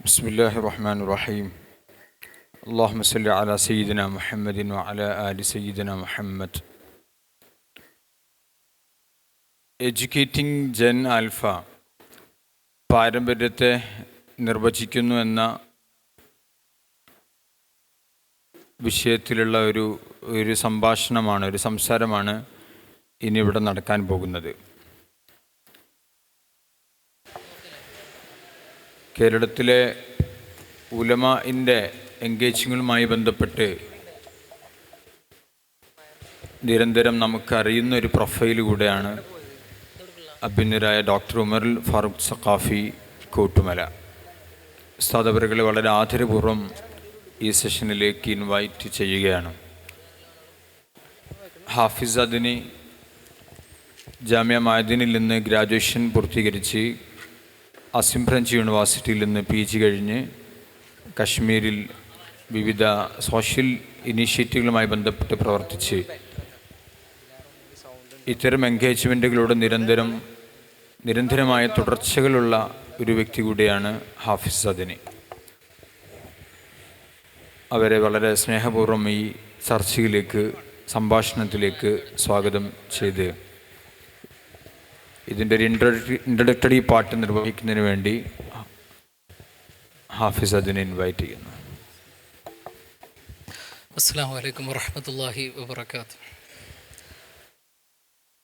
ബിസ്മില്ലാഹിർ റഹ്മാനിർ റഹീം. അല്ലാഹുമ്മ സ്വല്ലി അലാ സയ്യിദിന മുഹമ്മദിൻ വഅലാ ആലി സയ്യിദിന മുഹമ്മദ്. എഡ്യൂക്കേറ്റിംഗ് ജെൻ ആൽഫ പാരമ്പര്യത്തെ നിർവചിക്കുന്നു എന്ന വിഷയത്തിലുള്ള ഒരു സംഭാഷണമാണ്, ഒരു സംസാരമാണ് ഇനി ഇവിടെ നടക്കാൻ പോകുന്നത്. കേരളത്തിലെ ഉലമാഇൻ്റെ എൻഗേജിങ്ങുമായി ബന്ധപ്പെട്ട് നിരന്തരം നമുക്കറിയുന്ന ഒരു പ്രൊഫൈൽ കൂടെയാണ് അഭ്യുന്നതരായ ഡോക്ടർ ഉമറുൽ ഫാറൂഖ് സഖാഫി കോട്ടുമല. ഉസ്താദ് അവരുകളെ വളരെ ആദരപൂർവ്വം ഈ സെഷനിലേക്ക് ഇൻവൈറ്റ് ചെയ്യുകയാണ്. ഹാഫിസ് അദ്നി ജാമിയ മഅദിനിൽ നിന്ന് ഗ്രാജുവേഷൻ പൂർത്തീകരിച്ച് അസിം ഫ്രഞ്ച് യൂണിവേഴ്സിറ്റിയിൽ നിന്ന് PG കഴിഞ്ഞ് കശ്മീരിൽ വിവിധ സോഷ്യൽ ഇനീഷ്യേറ്റീവുകളുമായി ബന്ധപ്പെട്ട് പ്രവർത്തിച്ച് ഇത്തരം എൻഗേജ്മെൻറ്റുകളോട് നിരന്തരമായ തുടർച്ചകളുള്ള ഒരു വ്യക്തി കൂടിയാണ് ഹാഫിസ് അദ്നി. അവരെ വളരെ സ്നേഹപൂർവ്വം ഈ ചർച്ചയിലേക്ക്, സംഭാഷണത്തിലേക്ക് സ്വാഗതം ചെയ്ത് ഇതിൻ്റെ ഒരു ഇൻട്രഡക്ടറി പാർട്ട് നിർവഹിക്കുന്നതിന് വേണ്ടി ഹാഫിസ് അദ്നി ഇൻവൈറ്റ് ചെയ്യുന്നു. അസ്സലാമു അലൈക്കും വറഹ്മത്തുള്ളാഹി വബറകാതുഹു.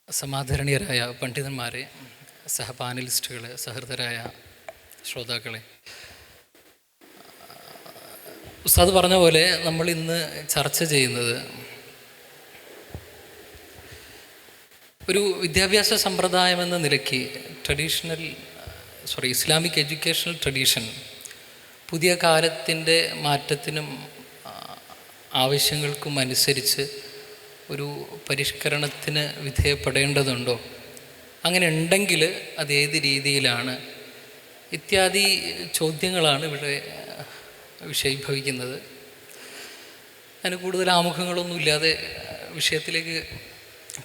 സമാദരണീയരായ പണ്ഡിതന്മാരെ, സഹപാനലിസ്റ്റുകളെ, സഹൃദരായ ശ്രോതാക്കളെ, ഉസ്താദ് പറഞ്ഞ പോലെ നമ്മൾ ഇന്ന് ചർച്ച ചെയ്യുന്നത് ഒരു വിദ്യാഭ്യാസ സമ്പ്രദായം എന്ന നിലയ്ക്ക് ഇസ്ലാമിക് എഡ്യൂക്കേഷണൽ ട്രഡീഷൻ പുതിയ കാലത്തിൻ്റെ മാറ്റത്തിനും ആവശ്യങ്ങൾക്കും അനുസരിച്ച് ഒരു പരിഷ്കരണത്തിന് വിധേയപ്പെടേണ്ടതുണ്ടോ, അങ്ങനെ ഉണ്ടെങ്കിൽ അത് ഏത് രീതിയിലാണ് ഇത്യാദി ചോദ്യങ്ങളാണ് ഇവിടെ വിഷയീഭവിക്കുന്നത്. അതിന് കൂടുതൽ ആമുഖങ്ങളൊന്നുമില്ലാതെ വിഷയത്തിലേക്ക്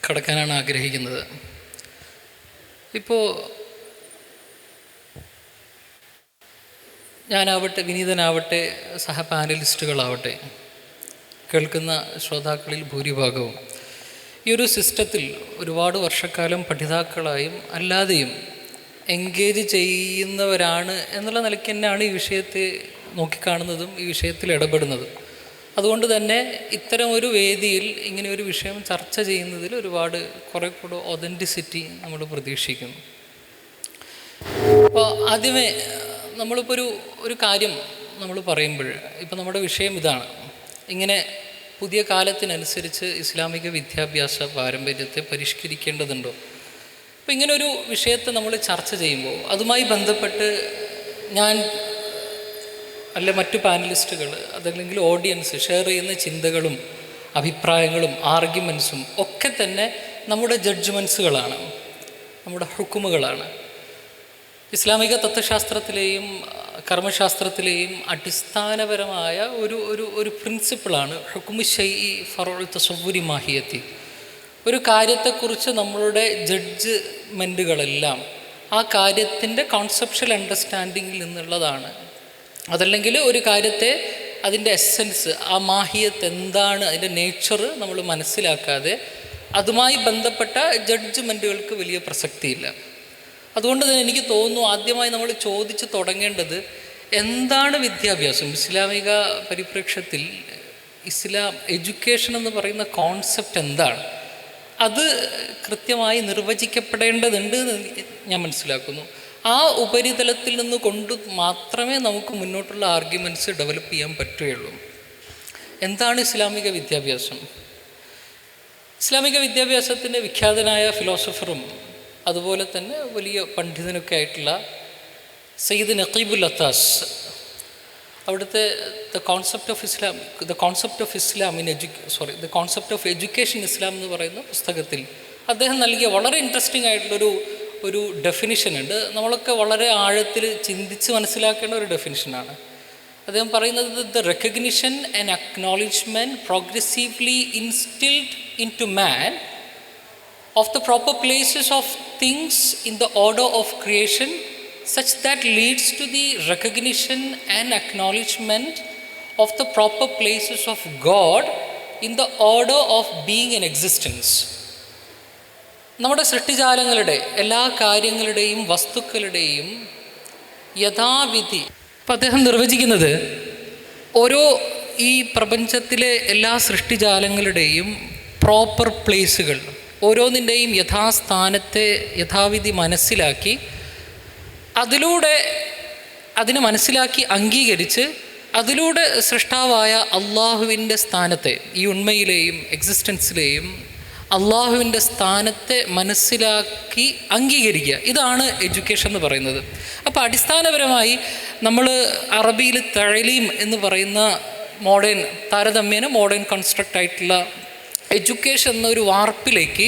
കടക്കാനാണ് ആഗ്രഹിക്കുന്നത്. ഇപ്പോൾ ഞാനാവട്ടെ, വിനീതനാവട്ടെ, സഹപാനലിസ്റ്റുകളാവട്ടെ, കേൾക്കുന്ന ശ്രോതാക്കളിൽ ഭൂരിഭാഗവും ഈ ഒരു സിസ്റ്റത്തിൽ ഒരുപാട് വർഷക്കാലം പഠിതാക്കളായും അല്ലാതെയും എൻഗേജ് ചെയ്യുന്നവരാണ് എന്നുള്ള നിലയ്ക്ക് തന്നെയാണ് ഈ വിഷയത്തെ നോക്കിക്കാണുന്നതും ഈ വിഷയത്തിൽ ഇടപെടുന്നതും. അതുകൊണ്ട് തന്നെ ഇത്തരം ഒരു വേദിയിൽ ഇങ്ങനെ ഒരു വിഷയം ചർച്ച ചെയ്യുന്നതിൽ കുറേ കൂടെ ഒതൻറ്റിസിറ്റി നമ്മൾ പ്രതീക്ഷിക്കുന്നു. അപ്പോൾ ആദ്യമേ നമ്മളിപ്പോൾ ഒരു കാര്യം നമ്മൾ പറയുമ്പോൾ, ഇപ്പോൾ നമ്മുടെ വിഷയം ഇതാണ്, ഇങ്ങനെ പുതിയ കാലത്തിനനുസരിച്ച് ഇസ്ലാമിക വിദ്യാഭ്യാസ പാരമ്പര്യത്തെ പരിഷ്കരിക്കേണ്ടതുണ്ടോ. അപ്പോൾ ഇങ്ങനൊരു വിഷയത്തെ നമ്മൾ ചർച്ച ചെയ്യുമ്പോൾ അതുമായി ബന്ധപ്പെട്ട് ഞാൻ മറ്റു പാനലിസ്റ്റുകൾ, അതല്ലെങ്കിൽ ഓഡിയൻസ് ഷെയർ ചെയ്യുന്ന ചിന്തകളും അഭിപ്രായങ്ങളും ആർഗ്യുമെൻസും ഒക്കെ തന്നെ നമ്മുടെ ജഡ്ജ്മെൻറ്റ്സുകളാണ്, നമ്മുടെ ഹുക്കുമുകളാണ്. ഇസ്ലാമിക തത്വശാസ്ത്രത്തിലെയും കർമ്മശാസ്ത്രത്തിലെയും അടിസ്ഥാനപരമായ ഒരു പ്രിൻസിപ്പിളാണ് ഹുക്കുമു ശൈഇ ഫർഉ തസവ്വുരി മാഹിയത്തി. ഒരു കാര്യത്തെക്കുറിച്ച് നമ്മളുടെ ജഡ്ജ്മെൻറ്റുകളെല്ലാം ആ കാര്യത്തിൻ്റെ കോൺസെപ്ഷ്യൽ അണ്ടർസ്റ്റാൻഡിങ്ങിൽ നിന്നുള്ളതാണ്. അതല്ലെങ്കിൽ ഒരു കാര്യത്തെ അതിൻ്റെ എസെൻസ്, ആ മാഹിയത്ത് എന്താണ്, അതിൻ്റെ നേച്ചർ നമ്മൾ മനസ്സിലാക്കാതെ അതുമായി ബന്ധപ്പെട്ട ജഡ്ജ്മെൻറ്റുകൾക്ക് വലിയ പ്രസക്തിയില്ല. അതുകൊണ്ട് തന്നെ എനിക്ക് തോന്നുന്നു ആദ്യമായി നമ്മൾ ചോദിച്ച് തുടങ്ങേണ്ടത് എന്താണ് വിദ്യാഭ്യാസം. ഇസ്ലാമിക പരിപ്രേക്ഷ്യത്തിൽ ഇസ്ലാം എഡ്യൂക്കേഷൻ എന്ന് പറയുന്ന കോൺസെപ്റ്റ് എന്താണ്, അത് കൃത്യമായി നിർവചിക്കപ്പെടേണ്ടതുണ്ട് എന്ന് ഞാൻ മനസ്സിലാക്കുന്നു. ആ ഉപരിതലത്തിൽ നിന്ന് കൊണ്ട് മാത്രമേ നമുക്ക് മുന്നോട്ടുള്ള ആർഗ്യുമെൻറ്റ്സ് ഡെവലപ്പ് ചെയ്യാൻ പറ്റുകയുള്ളൂ. എന്താണ് ഇസ്ലാമിക വിദ്യാഭ്യാസം? ഇസ്ലാമിക വിദ്യാഭ്യാസത്തിൻ്റെ വിഖ്യാതനായ ഫിലോസഫറും അതുപോലെ തന്നെ വലിയ പണ്ഡിതനൊക്കെ ആയിട്ടുള്ള സയ്യിദ് നഖീബുൽ അത്താസ്, അവിടുത്തെ ദ കോൺസെപ്റ്റ് ഓഫ് എഡ്യൂക്കേഷൻ ഇസ്ലാം എന്ന് പറയുന്ന പുസ്തകത്തിൽ അദ്ദേഹം നൽകിയ വളരെ ഇൻട്രസ്റ്റിംഗ് ആയിട്ടുള്ളൊരു ഡെഫിനിഷൻ ഉണ്ട്. നമ്മളൊക്കെ വളരെ ആഴത്തിൽ ചിന്തിച്ച് മനസ്സിലാക്കേണ്ട ഒരു ഡെഫിനിഷനാണ്. അദ്ദേഹം പറയുന്നത്, the recognition and acknowledgement progressively instilled into man of the proper places of things in the order of creation such that leads to the recognition and acknowledgement of the proper places of God in the order of being in existence. നമ്മുടെ സൃഷ്ടിജാലങ്ങളുടെ എല്ലാ കാര്യങ്ങളുടെയും വസ്തുക്കളുടെയും യഥാവിധി ഇപ്പം അദ്ദേഹം നിർവചിക്കുന്നത് ഓരോ ഈ പ്രപഞ്ചത്തിലെ എല്ലാ സൃഷ്ടിജാലങ്ങളുടെയും പ്രോപ്പർ പ്ലേസുകൾ, ഓരോന്നിൻ്റെയും യഥാസ്ഥാനത്തെ യഥാവിധി മനസ്സിലാക്കി അതിലൂടെ അതിനെ മനസ്സിലാക്കി അംഗീകരിച്ച് അതിലൂടെ സൃഷ്ടാവായ അള്ളാഹുവിൻ്റെ സ്ഥാനത്തെ, ഈ ഉണ്മയിലെയും എക്സിസ്റ്റൻസിലെയും അള്ളാഹുവിൻ്റെ സ്ഥാനത്തെ മനസ്സിലാക്കി അംഗീകരിക്കുക. ഇതാണ് എഡ്യൂക്കേഷൻ എന്ന് പറയുന്നത്. അപ്പോൾ അടിസ്ഥാനപരമായി നമ്മൾ അറബിയിൽ തഅലീം എന്ന് പറയുന്ന താരതമ്യേന മോഡേൺ കൺസ്ട്രക്റ്റ് ആയിട്ടുള്ള എഡ്യൂക്കേഷൻ എന്നൊരു വാർപ്പിലേക്ക്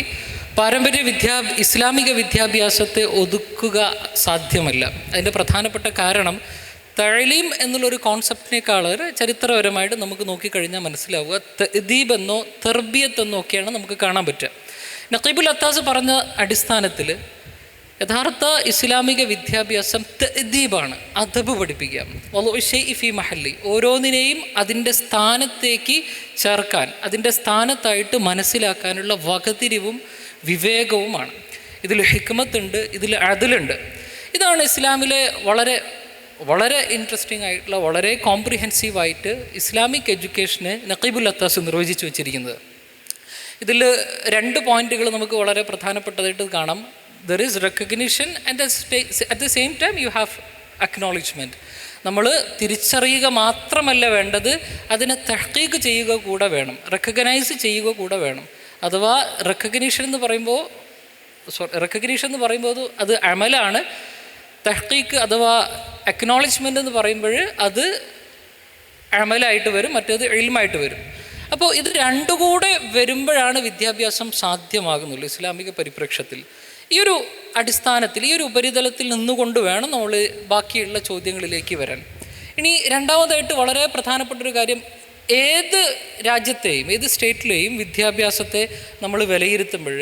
പാരമ്പര്യ ഇസ്ലാമിക വിദ്യാഭ്യാസത്തെ ഒതുക്കുക സാധ്യമല്ല. അതിൻ്റെ പ്രധാനപ്പെട്ട കാരണം തഅലീം എന്നുള്ളൊരു കോൺസെപ്റ്റിനേക്കാൾ ചരിത്രപരമായിട്ട് നമുക്ക് നോക്കിക്കഴിഞ്ഞാൽ മനസ്സിലാവുക തഅദീബ് എന്നോ തർബിയത്ത് എന്നോ ഒക്കെയാണ് നമുക്ക് കാണാൻ പറ്റുക. നഖീബുൽ അത്താസ് പറഞ്ഞ അടിസ്ഥാനത്തിൽ യഥാർത്ഥ ഇസ്ലാമിക വിദ്യാഭ്യാസം തഅദീബാണ്, അദബ് പഠിപ്പിക്കുക. വളുഉ ശൈഇ ഫീ മഹല്ലി, ഓരോന്നിനെയും അതിൻ്റെ സ്ഥാനത്തേക്ക് ചേർക്കാൻ, അതിൻ്റെ സ്ഥാനത്തായിട്ട് മനസ്സിലാക്കാനുള്ള വകതിരിവും വിവേകവുമാണ്. ഇതിൽ ഹിക്മത്തുണ്ട്, ഇതിൽ അദലുണ്ട്. ഇതാണ് ഇസ്ലാമിലെ വളരെ വളരെ ഇൻട്രസ്റ്റിംഗ് ആയിട്ടുള്ള, വളരെ കോംപ്രിഹെൻസീവായിട്ട് ഇസ്ലാമിക് എഡ്യൂക്കേഷന് നഖീബുൽ അത്താസ് നിർവചിച്ച് വെച്ചിരിക്കുന്നത്. ഇതിൽ 2 പോയിന്റുകൾ നമുക്ക് വളരെ പ്രധാനപ്പെട്ടതായിട്ട് കാണാം. There is recognition and at the same time you have acknowledgement. നമ്മൾ തിരിച്ചറിയുക മാത്രമല്ല വേണ്ടത്, അതിനെ തഹ്ഖീഖ് ചെയ്യുക കൂടെ വേണം, റെക്കഗ്നൈസ് ചെയ്യുക കൂടെ വേണം. അഥവാ റെക്കഗ്നിഷൻ എന്ന് പറയുമ്പോൾ അത് അമലാണ്. തഹ്ഖീഖ് അഥവാ അക്നോളജ്മെൻ്റ് എന്ന് പറയുമ്പോൾ അത് അമലായിട്ട് വരും, മറ്റേത് ഇൽമായിട്ട് വരും. അപ്പോൾ ഇത് രണ്ടും കൂടെ വരുമ്പോഴാണ് വിദ്യാഭ്യാസം സാധ്യമാകുന്നുള്ളൂ ഇസ്ലാമിക പരിപ്രേക്ഷ്യത്തിൽ. ഈ ഒരു അടിസ്ഥാനത്തിൽ, ഈ ഒരു ഉപരിതലത്തിൽ നിന്നുകൊണ്ട് വേണം നമ്മൾ ബാക്കിയുള്ള ചോദ്യങ്ങളിലേക്ക് വരാൻ. ഇനി രണ്ടാമതായിട്ട് വളരെ പ്രധാനപ്പെട്ടൊരു കാര്യം, ഏത് രാജ്യത്തെയും ഏത് സ്റ്റേറ്റിലെയും വിദ്യാഭ്യാസത്തെ നമ്മൾ വിലയിരുത്തുമ്പോൾ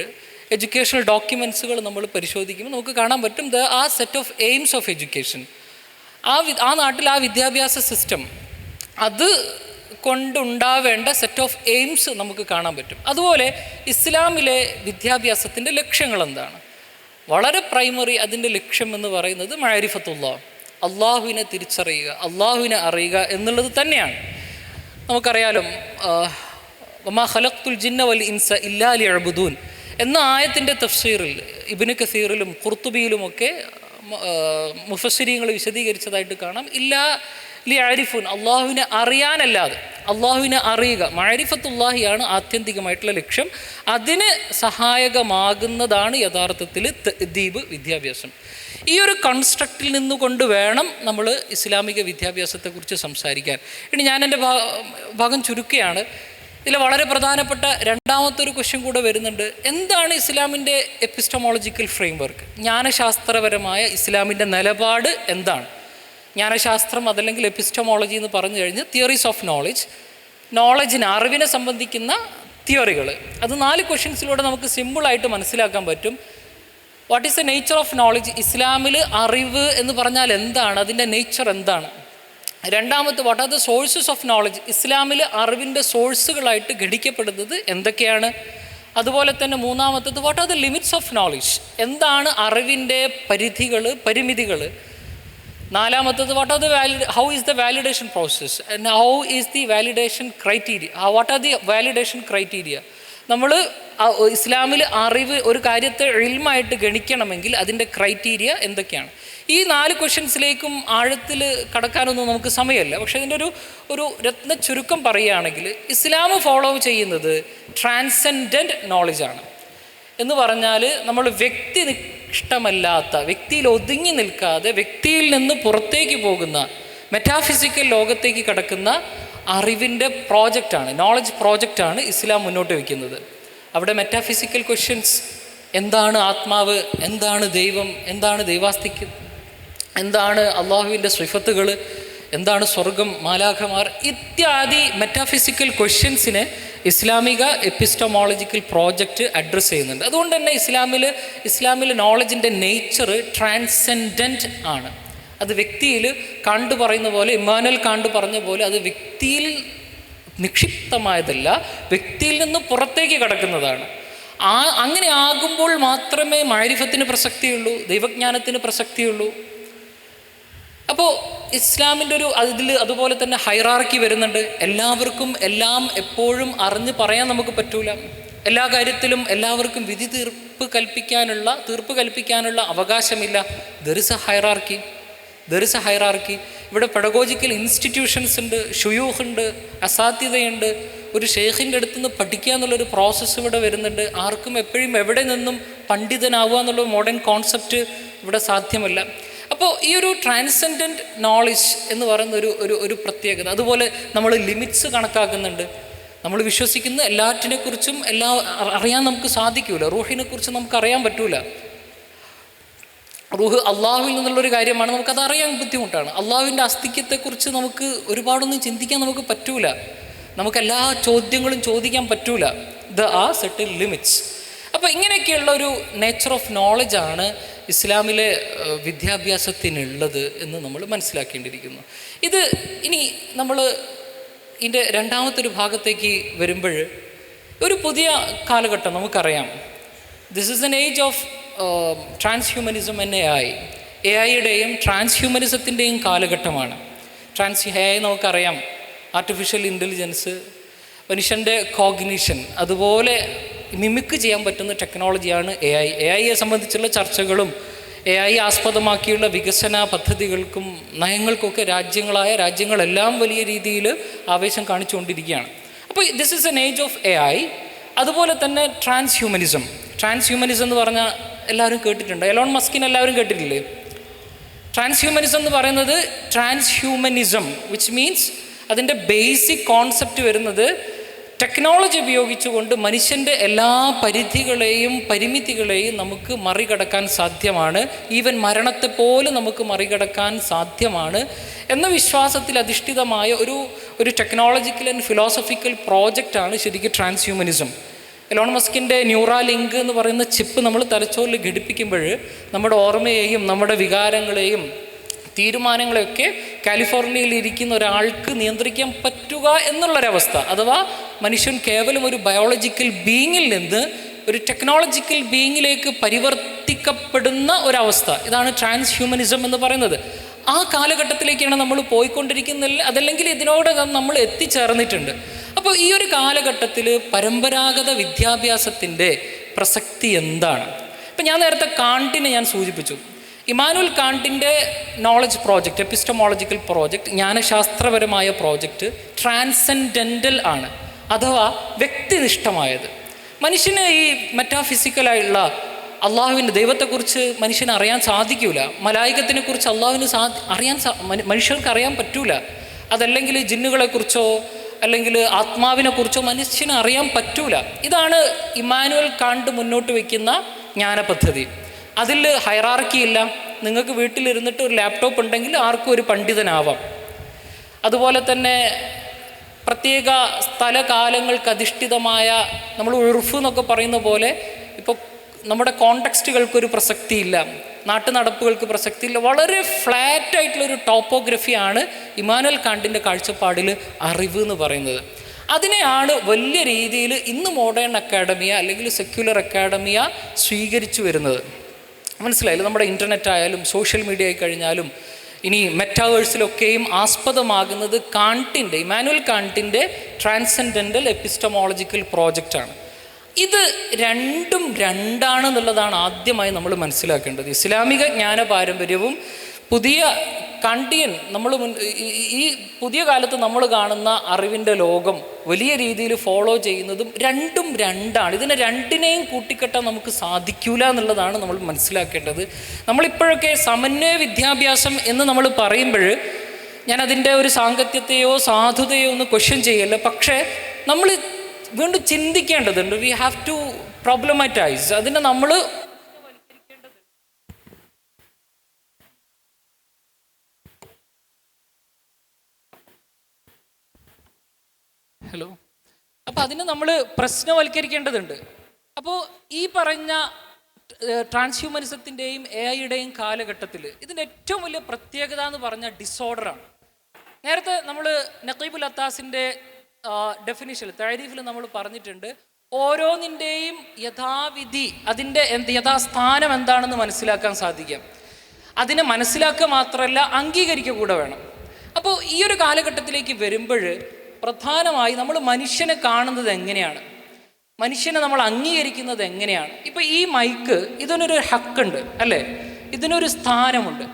എഡ്യൂക്കേഷണൽ ഡോക്യുമെൻറ്റ്സുകൾ നമ്മൾ പരിശോധിക്കുമ്പോൾ നമുക്ക് കാണാൻ പറ്റും ആ set of aims of education, ആ നാട്ടിൽ ആ വിദ്യാഭ്യാസ സിസ്റ്റം അത് കൊണ്ടുണ്ടാവേണ്ട സെറ്റ് ഓഫ് എയിംസ് നമുക്ക് കാണാൻ പറ്റും. അതുപോലെ ഇസ്ലാമിലെ വിദ്യാഭ്യാസത്തിൻ്റെ ലക്ഷ്യങ്ങൾ എന്താണ്? വളരെ പ്രൈമറി അതിൻ്റെ ലക്ഷ്യം എന്ന് പറയുന്നത് മഅരിഫത്തുല്ലാഹ്, അള്ളാഹുവിനെ തിരിച്ചറിയുക, അള്ളാഹുവിനെ അറിയുക എന്നുള്ളത് തന്നെയാണ്. നമുക്കറിയാലോ, വമാ ഖലഖ്തുൽ ജിന്ന വൽ ഇൻസ ഇല്ലാ ലിയഅ്ബുദൂൻ എന്ന ആയത്തിൻ്റെ തഫ്സീറിൽ ഇബ്നു കസീറിലും ഖുർത്തുബിയിലുമൊക്കെ മുഫസ്സിരീങ്ങൾ വിശദീകരിച്ചതായിട്ട് കാണാം. ഇല്ലാ ലിയഅരിഫൂൻ, അള്ളാഹുവിനെ അറിയാനല്ലാതെ, അള്ളാഹുവിനെ അറിയുക, മഅരിഫത്തുല്ലാഹിയാണ് ആത്യന്തികമായിട്ടുള്ള ലക്ഷ്യം. അതിന് സഹായകമാകുന്നതാണ് യഥാർത്ഥത്തിൽ തഅദീബ്, വിദ്യാഭ്യാസം. ഈ ഒരു കൺസ്ട്രക്റ്റിൽ നിന്നുകൊണ്ട് വേണം നമ്മൾ ഇസ്ലാമിക വിദ്യാഭ്യാസത്തെക്കുറിച്ച് സംസാരിക്കാൻ. ഇനി ഞാൻ എൻ്റെ ഭാഗം ചുരുക്കുകയാണ്. ഇതിൽ വളരെ പ്രധാനപ്പെട്ട രണ്ടാമത്തെ ഒരു ക്വസ്റ്റ്യൻ കൂടെ വരുന്നുണ്ട്. എന്താണ് ഇസ്ലാമിൻ്റെ എപ്പിസ്റ്റമോളജിക്കൽ ഫ്രെയിംവർക്ക്? ജ്ഞാനശാസ്ത്രപരമായ ഇസ്ലാമിൻ്റെ നിലപാട് എന്താണ്? ജ്ഞാനശാസ്ത്രം അതല്ലെങ്കിൽ എപ്പിസ്റ്റമോളജി എന്ന് പറഞ്ഞു കഴിഞ്ഞാൽ തിയറീസ് ഓഫ് നോളജിനെ, അറിവിനെ സംബന്ധിക്കുന്ന തിയറികൾ. അത് 4 ക്വസ്റ്റ്യൻസിലൂടെ നമുക്ക് സിമ്പിളായിട്ട് മനസ്സിലാക്കാൻ പറ്റും. What is the nature of knowledge? ഇസ്ലാമിൽ അറിവ് എന്ന് പറഞ്ഞാൽ എന്താണ്, അതിൻ്റെ നേച്ചർ എന്താണ്? രണ്ടാമത്തെ, what are the sources of knowledge? ഇസ്ലാമിൽ അറിവിൻ്റെ സോഴ്സുകളായിട്ട് ഘടിക്കപ്പെടുന്നത് എന്തൊക്കെയാണ്? അതുപോലെ തന്നെ മൂന്നാമത്തത്, what are the limits of knowledge? എന്താണ് അറിവിൻ്റെ പരിമിതികൾ? നാലാമത്തത്, how is the validation process and how is the validation criteria? What are the validation criteria? നമ്മൾ ഇസ്ലാമിൽ അറിവ്, ഒരു കാര്യത്തെ ഇൽമായിട്ട് ഗണിക്കണമെങ്കിൽ അതിൻ്റെ ക്രൈറ്റീരിയ എന്തൊക്കെയാണ്? ഈ 4 ക്വസ്റ്റ്യൻസിലേക്കും ആഴത്തിൽ കടക്കാനൊന്നും നമുക്ക് സമയമല്ല. പക്ഷേ ഇതിൻ്റെ ഒരു രത്ന ചുരുക്കം പറയുകയാണെങ്കിൽ, ഇസ്ലാം ഫോളോ ചെയ്യുന്നത് ട്രാൻസെൻഡൻറ്റ് നോളജാണ്. എന്ന് പറഞ്ഞാൽ നമ്മൾ വ്യക്തിനിഷ്ഠമല്ലാത്ത, വ്യക്തിയിൽ ഒതുങ്ങി നിൽക്കാതെ വ്യക്തിയിൽ നിന്ന് പുറത്തേക്ക് പോകുന്ന, മെറ്റാഫിസിക്കൽ ലോകത്തേക്ക് കടക്കുന്ന അറിവിൻ്റെ പ്രോജക്റ്റാണ്, നോളജ് പ്രോജക്റ്റാണ് ഇസ്ലാം മുന്നോട്ട് വയ്ക്കുന്നത്. അവിടെ മെറ്റാഫിസിക്കൽ ക്വസ്റ്റ്യൻസ്, എന്താണ് ആത്മാവ്, എന്താണ് ദൈവം, എന്താണ് ദൈവാസ്തിക്യം, എന്താണ് അള്ളാഹുവിൻ്റെ സിഫത്തുകൾ, എന്താണ് സ്വർഗം, മാലാഖമാർ ഇത്യാദി മെറ്റാഫിസിക്കൽ ക്വസ്റ്റ്യൻസിനെ ഇസ്ലാമിക എപ്പിസ്റ്റമോളജിക്കൽ പ്രോജക്റ്റ് അഡ്രസ്സ് ചെയ്യുന്നുണ്ട്. അതുകൊണ്ട് തന്നെ ഇസ്ലാമിൽ നോളജിൻ്റെ നേച്ചർ ട്രാൻസെൻഡൻറ്റ് ആണ്. അത് വ്യക്തിയിൽ കാണ്ട് പറയുന്ന പോലെ, ഇമ്മാനുവൽ കാണ്ട് പറഞ്ഞ പോലെ, അത് വ്യക്തിയിൽ നിക്ഷിപ്തമായതല്ല, വ്യക്തിയിൽ നിന്ന് പുറത്തേക്ക് കടക്കുന്നതാണ്. അങ്ങനെ ആകുമ്പോൾ മാത്രമേ മാരിഫത്തിന് പ്രസക്തിയുള്ളൂ, ദൈവജ്ഞാനത്തിന് പ്രസക്തിയുള്ളൂ. അപ്പോൾ ഇസ്ലാമിൻ്റെ അതുപോലെ തന്നെ ഹൈറാർക്കി വരുന്നുണ്ട്. എല്ലാവർക്കും എല്ലാം എപ്പോഴും അറിഞ്ഞ് പറയാൻ നമുക്ക് പറ്റൂല. എല്ലാ കാര്യത്തിലും എല്ലാവർക്കും തീർപ്പ് കൽപ്പിക്കാനുള്ള അവകാശമില്ല. There is A hierarchy. ഇവിടെ പെഡഗോജിക്കൽ ഇൻസ്റ്റിറ്റ്യൂഷൻസ് ഉണ്ട്, ഷുയൂഹ് ഉണ്ട്, അസാധ്യതയുണ്ട്. ഒരു ഷെയ്ഖിൻ്റെ അടുത്ത് നിന്ന് പഠിക്കുക എന്നുള്ളൊരു പ്രോസസ്സ് ഇവിടെ വരുന്നുണ്ട്. ആർക്കും എപ്പോഴും എവിടെ നിന്നും പണ്ഡിതനാവുക എന്നുള്ള മോഡേൺ കോൺസെപ്റ്റ് ഇവിടെ സാധ്യമല്ല. അപ്പോൾ ഈ ഒരു ട്രാൻസെൻഡൻറ്റ് നോളജ് എന്ന് പറയുന്ന ഒരു പ്രത്യേകത. അതുപോലെ നമ്മൾ ലിമിറ്റ്സ് കണക്കാക്കുന്നുണ്ട്. നമ്മൾ വിശ്വസിക്കുന്ന എല്ലാറ്റിനെക്കുറിച്ചും അറിയാൻ നമുക്ക് സാധിക്കൂല. റൂഹിനെക്കുറിച്ച് നമുക്ക് അറിയാൻ പറ്റൂല. റൂഹ് അള്ളാഹുവിൽ നിന്നുള്ളൊരു കാര്യമാണ്, നമുക്കത് അറിയാൻ ബുദ്ധിമുട്ടാണ്. അള്ളാഹുവിൻ്റെ അസ്തിത്വത്തെക്കുറിച്ച് നമുക്ക് ഒരുപാടൊന്നും ചിന്തിക്കാൻ നമുക്ക് പറ്റൂല. നമുക്കെല്ലാ ചോദ്യങ്ങളും ചോദിക്കാൻ പറ്റൂല. Certain limits. അപ്പോൾ ഇങ്ങനെയൊക്കെയുള്ള ഒരു നേച്ചർ ഓഫ് നോളജാണ് ഇസ്ലാമിലെ വിദ്യാഭ്യാസത്തിനുള്ളത് എന്ന് നമ്മൾ മനസ്സിലാക്കേണ്ടിയിരിക്കുന്നു. ഇനി നമ്മൾ ഇതിൻ്റെ രണ്ടാമത്തെ ഭാഗത്തേക്ക് വരുമ്പോൾ ഒരു പുതിയ കാലഘട്ടം നമുക്കറിയാം. This is an age of transhumanism and എ ഐയുടെയും ട്രാൻസ്ഹ്യൂമനിസത്തിൻ്റെയും കാലഘട്ടമാണ്. എ ഐ നമുക്കറിയാം, ആർട്ടിഫിഷ്യൽ ഇൻ്റലിജൻസ്, മനുഷ്യൻ്റെ കോഗ്നിഷൻ, അതുപോലെ മിമിക്ക് ചെയ്യാൻ പറ്റുന്ന ടെക്നോളജിയാണ് എ ഐയെ സംബന്ധിച്ചുള്ള ചർച്ചകളും എ ഐ ആസ്പദമാക്കിയുള്ള വികസന പദ്ധതികൾക്കും നയങ്ങൾക്കൊക്കെ രാജ്യങ്ങളെല്ലാം വലിയ രീതിയിൽ ആവേശം കാണിച്ചുകൊണ്ടിരിക്കുകയാണ്. അപ്പോൾ this is an age of A I. അതുപോലെ തന്നെ ട്രാൻസ്ഹ്യൂമനിസം എന്ന് പറഞ്ഞാൽ എല്ലാവരും കേട്ടിട്ടുണ്ട്. എലോൺ മസ്കിനെ എല്ലാവരും കേട്ടിട്ടില്ലേ? ട്രാൻസ്ഹ്യൂമനിസം എന്ന് പറയുന്നത് വിച്ച് മീൻസ് അതിൻ്റെ ബേസിക് കോൺസെപ്റ്റ് വരുന്നത് ടെക്നോളജി ഉപയോഗിച്ചുകൊണ്ട് മനുഷ്യൻ്റെ എല്ലാ പരിമിതികളെയും നമുക്ക് മറികടക്കാൻ സാധ്യമാണ്. ഈവൻ മരണത്തെപ്പോലും നമുക്ക് മറികടക്കാൻ സാധ്യമാണ് എന്ന വിശ്വാസത്തിൽ അധിഷ്ഠിതമായ ഒരു ടെക്നോളജിക്കൽ ആൻഡ് ഫിലോസഫിക്കൽ പ്രോജക്റ്റാണ് ശരിക്കും ട്രാൻസ്ഹ്യൂമനിസം. എലോൺ മസ്കിൻ്റെ ന്യൂറാലിങ്ക് എന്ന് പറയുന്ന ചിപ്പ് നമ്മൾ തലച്ചോറിൽ ഘടിപ്പിക്കുമ്പോൾ നമ്മുടെ ഓർമ്മയെയും നമ്മുടെ വികാരങ്ങളെയും തീരുമാനങ്ങളെയൊക്കെ കാലിഫോർണിയയിൽ ഇരിക്കുന്ന ഒരാൾക്ക് നിയന്ത്രിക്കാൻ പറ്റുക എന്നുള്ളൊരവസ്ഥ. അഥവാ മനുഷ്യൻ കേവലം ഒരു ബയോളജിക്കൽ ബീയിങ്ങിൽ നിന്ന് ഒരു ടെക്നോളജിക്കൽ ബീയിങ്ങിലേക്ക് പരിവർത്തിക്കപ്പെടുന്ന ഒരവസ്ഥ. ഇതാണ് ട്രാൻസ്ഹ്യൂമനിസം എന്ന് പറയുന്നത്. ആ കാലഘട്ടത്തിലേക്കാണ് നമ്മൾ പോയിക്കൊണ്ടിരിക്കുന്നത്. അതല്ലെങ്കിൽ ഇതിനോടകം നമ്മൾ എത്തിച്ചേർന്നിട്ടുണ്ട്. അപ്പോൾ ഈ ഒരു കാലഘട്ടത്തിൽ പരമ്പരാഗത വിദ്യാഭ്യാസത്തിൻ്റെ പ്രസക്തി എന്താണ്? ഇപ്പം ഞാൻ നേരത്തെ കാണ്ടിനെ ഞാൻ സൂചിപ്പിച്ചു. ഇമാനുവൽ കാണ്ടിൻ്റെ നോളജ് പ്രോജക്റ്റ്, എപ്പിസ്റ്റമോളജിക്കൽ പ്രോജക്റ്റ്, ജ്ഞാനശാസ്ത്രപരമായ പ്രോജക്റ്റ് ട്രാൻസെൻഡൻ്റൽ ആണ്, അഥവാ വ്യക്തിനിഷ്ഠമായത്. മനുഷ്യന് ഈ മെറ്റാഫിസിക്കലായുള്ള അള്ളാഹുവിൻ്റെ ദൈവത്തെക്കുറിച്ച് മനുഷ്യന് അറിയാൻ സാധിക്കില്ല. മലായികത്തിനെ കുറിച്ച് മനുഷ്യർക്ക് അറിയാൻ പറ്റൂല. അതല്ലെങ്കിൽ ജിന്നുകളെക്കുറിച്ചോ അല്ലെങ്കിൽ ആത്മാവിനെക്കുറിച്ചോ മനുഷ്യന് അറിയാൻ പറ്റൂല. ഇതാണ് ഇമാനുവൽ കാണ്ട് മുന്നോട്ട് വയ്ക്കുന്ന ജ്ഞാനപദ്ധതി. അതിൽ ഹൈറാർക്കി ഇല്ല. നിങ്ങൾക്ക് വീട്ടിലിരുന്നിട്ട് ഒരു ലാപ്ടോപ്പ് ഉണ്ടെങ്കിൽ ആർക്കും ഒരു പണ്ഡിതനാവാം. അതുപോലെ തന്നെ പ്രത്യേക സ്ഥലകാലങ്ങൾക്ക് അധിഷ്ഠിതമായ നമ്മൾ ഉർഫ് എന്നൊക്കെ പറയുന്ന പോലെ ഇപ്പോൾ നമ്മുടെ കോണ്ടെക്സ്റ്റുകൾക്കൊരു പ്രസക്തിയില്ല, നാട്ടു നടപ്പുകൾക്ക് പ്രസക്തിയില്ല. വളരെ ഫ്ലാറ്റായിട്ടുള്ളൊരു ടോപ്പോഗ്രഫിയാണ് ഇമാനുവൽ കാണ്ടിൻ്റെ കാഴ്ചപ്പാടിൽ അറിവ് എന്ന് പറയുന്നത്. അതിനെയാണ് വലിയ രീതിയിൽ ഇന്ന് മോഡേൺ അക്കാഡമിയ അല്ലെങ്കിൽ സെക്യുലർ അക്കാഡമിയ സ്വീകരിച്ചു വരുന്നത്. മനസ്സിലായില്ല? നമ്മുടെ ഇൻ്റർനെറ്റ് ആയാലും സോഷ്യൽ മീഡിയ ആയി കഴിഞ്ഞാലും ഇനി മെറ്റാവേഴ്സിലൊക്കെയും ആസ്പദമാകുന്നത് ഇമാനുവൽ കാണ്ടിൻ്റെ ട്രാൻസെൻഡൻ്റൽ എപ്പിസ്റ്റമോളജിക്കൽ പ്രോജക്റ്റാണ്. ഇത് രണ്ടാണെന്നുള്ളതാണ് ആദ്യമായി നമ്മൾ മനസ്സിലാക്കേണ്ടത്. ഇസ്ലാമിക ജ്ഞാന പാരമ്പര്യവും പുതിയ കാണ്ടിയൻ ഈ പുതിയ കാലത്ത് നമ്മൾ കാണുന്ന അറിവിൻ്റെ ലോകം വലിയ രീതിയിൽ ഫോളോ ചെയ്യുന്നതും രണ്ടാണ്. ഇതിനെ രണ്ടിനെയും കൂട്ടിക്കെട്ടാൻ നമുക്ക് സാധിക്കില്ല എന്നുള്ളതാണ് നമ്മൾ മനസ്സിലാക്കേണ്ടത്. നമ്മളിപ്പോഴൊക്കെ സമന്വയ വിദ്യാഭ്യാസം എന്ന് നമ്മൾ പറയുമ്പോൾ ഞാൻ അതിൻ്റെ ഒരു സാങ്കത്യത്തെയോ സാധുതയോ ഒന്ന് ക്വസ്റ്റ്യൻ ചെയ്യല്ല. പക്ഷേ നമ്മൾ വീണ്ടും ചിന്തിക്കേണ്ടതുണ്ട്. വി ഹാവ് ടു പ്രോബ്ലമാറ്റൈസ് അതിനെ. നമ്മൾ അപ്പോൾ അതിനെ നമ്മൾ പ്രശ്നവൽക്കരിക്കേണ്ടതുണ്ട്. അപ്പോൾ ഈ പറഞ്ഞ ട്രാൻസ്ഹ്യൂമനിസത്തിൻ്റെയും AI-യുടെയും കാലഘട്ടത്തിൽ ഇതിൻ്റെ ഏറ്റവും വലിയ പ്രത്യേകത എന്ന് പറഞ്ഞാൽ ഡിസോർഡറാണ്. നേരത്തെ നമ്മൾ നഖീബുൽ അത്താസിൻ്റെ ഡെഫിനിഷനിൽ തഅരീഫിൽ നമ്മൾ പറഞ്ഞിട്ടുണ്ട്, ഓരോന്നിൻ്റെയും യഥാവിധി അതിൻ്റെ യഥാസ്ഥാനം എന്താണെന്ന് മനസ്സിലാക്കാൻ സാധിക്കാം. അതിനെ മനസ്സിലാക്കുക മാത്രമല്ല അംഗീകരിക്കുക കൂടെ വേണം. അപ്പോൾ ഈ ഒരു കാലഘട്ടത്തിലേക്ക് വരുമ്പോൾ പ്രധാനമായി നമ്മൾ മനുഷ്യനെ കാണുന്നത് എങ്ങനെയാണ്, മനുഷ്യനെ നമ്മൾ അംഗീകരിക്കുന്നത് എങ്ങനെയാണ്. ഇപ്പോൾ ഈ മൈക്ക് ഇതിനൊരു ഹക്കുണ്ട് അല്ലേ, ഇതിനൊരു സ്ഥാനമുണ്ട്.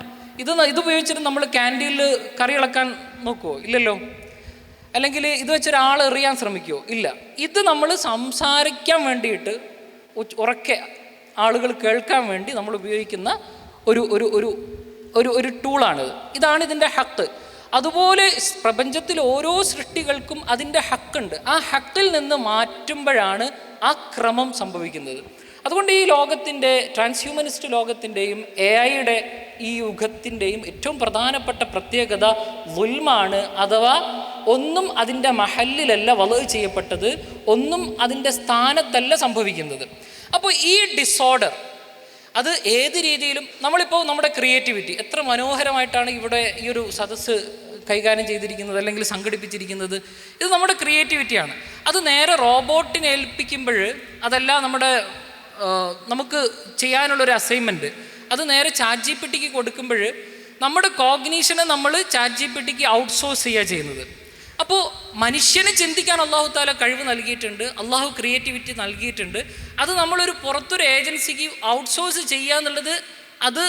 ഇതുപയോഗിച്ചിട്ട് നമ്മൾ ക്യാൻറ്റീനിൽ കറി ഇളക്കാൻ നോക്കുമോ? ഇല്ലല്ലോ. അല്ലെങ്കിൽ ഇത് വെച്ചൊരാൾ എറിയാൻ ശ്രമിക്കുമോ? ഇല്ല. ഇത് നമ്മൾ സംസാരിക്കാൻ വേണ്ടിയിട്ട് ഉറക്കെ ആളുകൾ കേൾക്കാൻ വേണ്ടി നമ്മൾ ഉപയോഗിക്കുന്ന ഒരു ഒരു ഒരു ഒരു ഒരു ടൂളാണിത്. ഇതാണ് ഇതിൻ്റെ ഹക്ക്. അതുപോലെ പ്രപഞ്ചത്തിൽ ഓരോ സൃഷ്ടികൾക്കും അതിൻ്റെ ഹക്കുണ്ട്. ആ ഹക്കിൽ നിന്ന് മാറ്റുമ്പോഴാണ് ആ ക്രമം സംഭവിക്കുന്നത്. അതുകൊണ്ട് ഈ ലോകത്തിൻ്റെ ട്രാൻസ്ഹ്യൂമനിസ്റ്റ് ലോകത്തിൻ്റെയും AI-യുടെ ഈ യുഗത്തിൻ്റെയും ഏറ്റവും പ്രധാനപ്പെട്ട പ്രത്യേകത ദുൽമാണ്. അഥവാ ഒന്നും അതിൻ്റെ മഹല്ലിലല്ല വലു ചെയ്യപ്പെട്ടത്, ഒന്നും അതിൻ്റെ സ്ഥാനത്തല്ല സംഭവിക്കുന്നത്. അപ്പോൾ ഈ ഡിസോർഡർ അത് ഏത് രീതിയിലും നമ്മളിപ്പോൾ നമ്മുടെ ക്രിയേറ്റിവിറ്റി എത്ര മനോഹരമായിട്ടാണ് ഇവിടെ ഈ ഒരു സദസ്സ് കൈകാര്യം ചെയ്തിരിക്കുന്നത് അല്ലെങ്കിൽ സംഘടിപ്പിച്ചിരിക്കുന്നത്. ഇത് നമ്മുടെ ക്രിയേറ്റിവിറ്റിയാണ്. അത് നേരെ റോബോട്ടിനെ ഏൽപ്പിക്കുമ്പോൾ അതല്ല നമുക്ക് ചെയ്യാനുള്ളൊരു അസൈൻമെൻറ്റ് അത് നേരെ ChatGPTക്ക് കൊടുക്കുമ്പോൾ നമ്മുടെ കോഗ്നീഷനെ നമ്മൾ ChatGPTക്ക് ഔട്ട്സോഴ്സ് ചെയ്യുക ചെയ്യുന്നത്. അപ്പോൾ മനുഷ്യനെ ചിന്തിക്കാൻ അള്ളാഹു താല കഴിവ് നൽകിയിട്ടുണ്ട്, അള്ളാഹു ക്രിയേറ്റിവിറ്റി നൽകിയിട്ടുണ്ട്. അത് നമ്മളൊരു പുറത്തൊരു ഏജൻസിക്ക് ഔട്ട്സോഴ്സ് ചെയ്യുക എന്നുള്ളത് അത്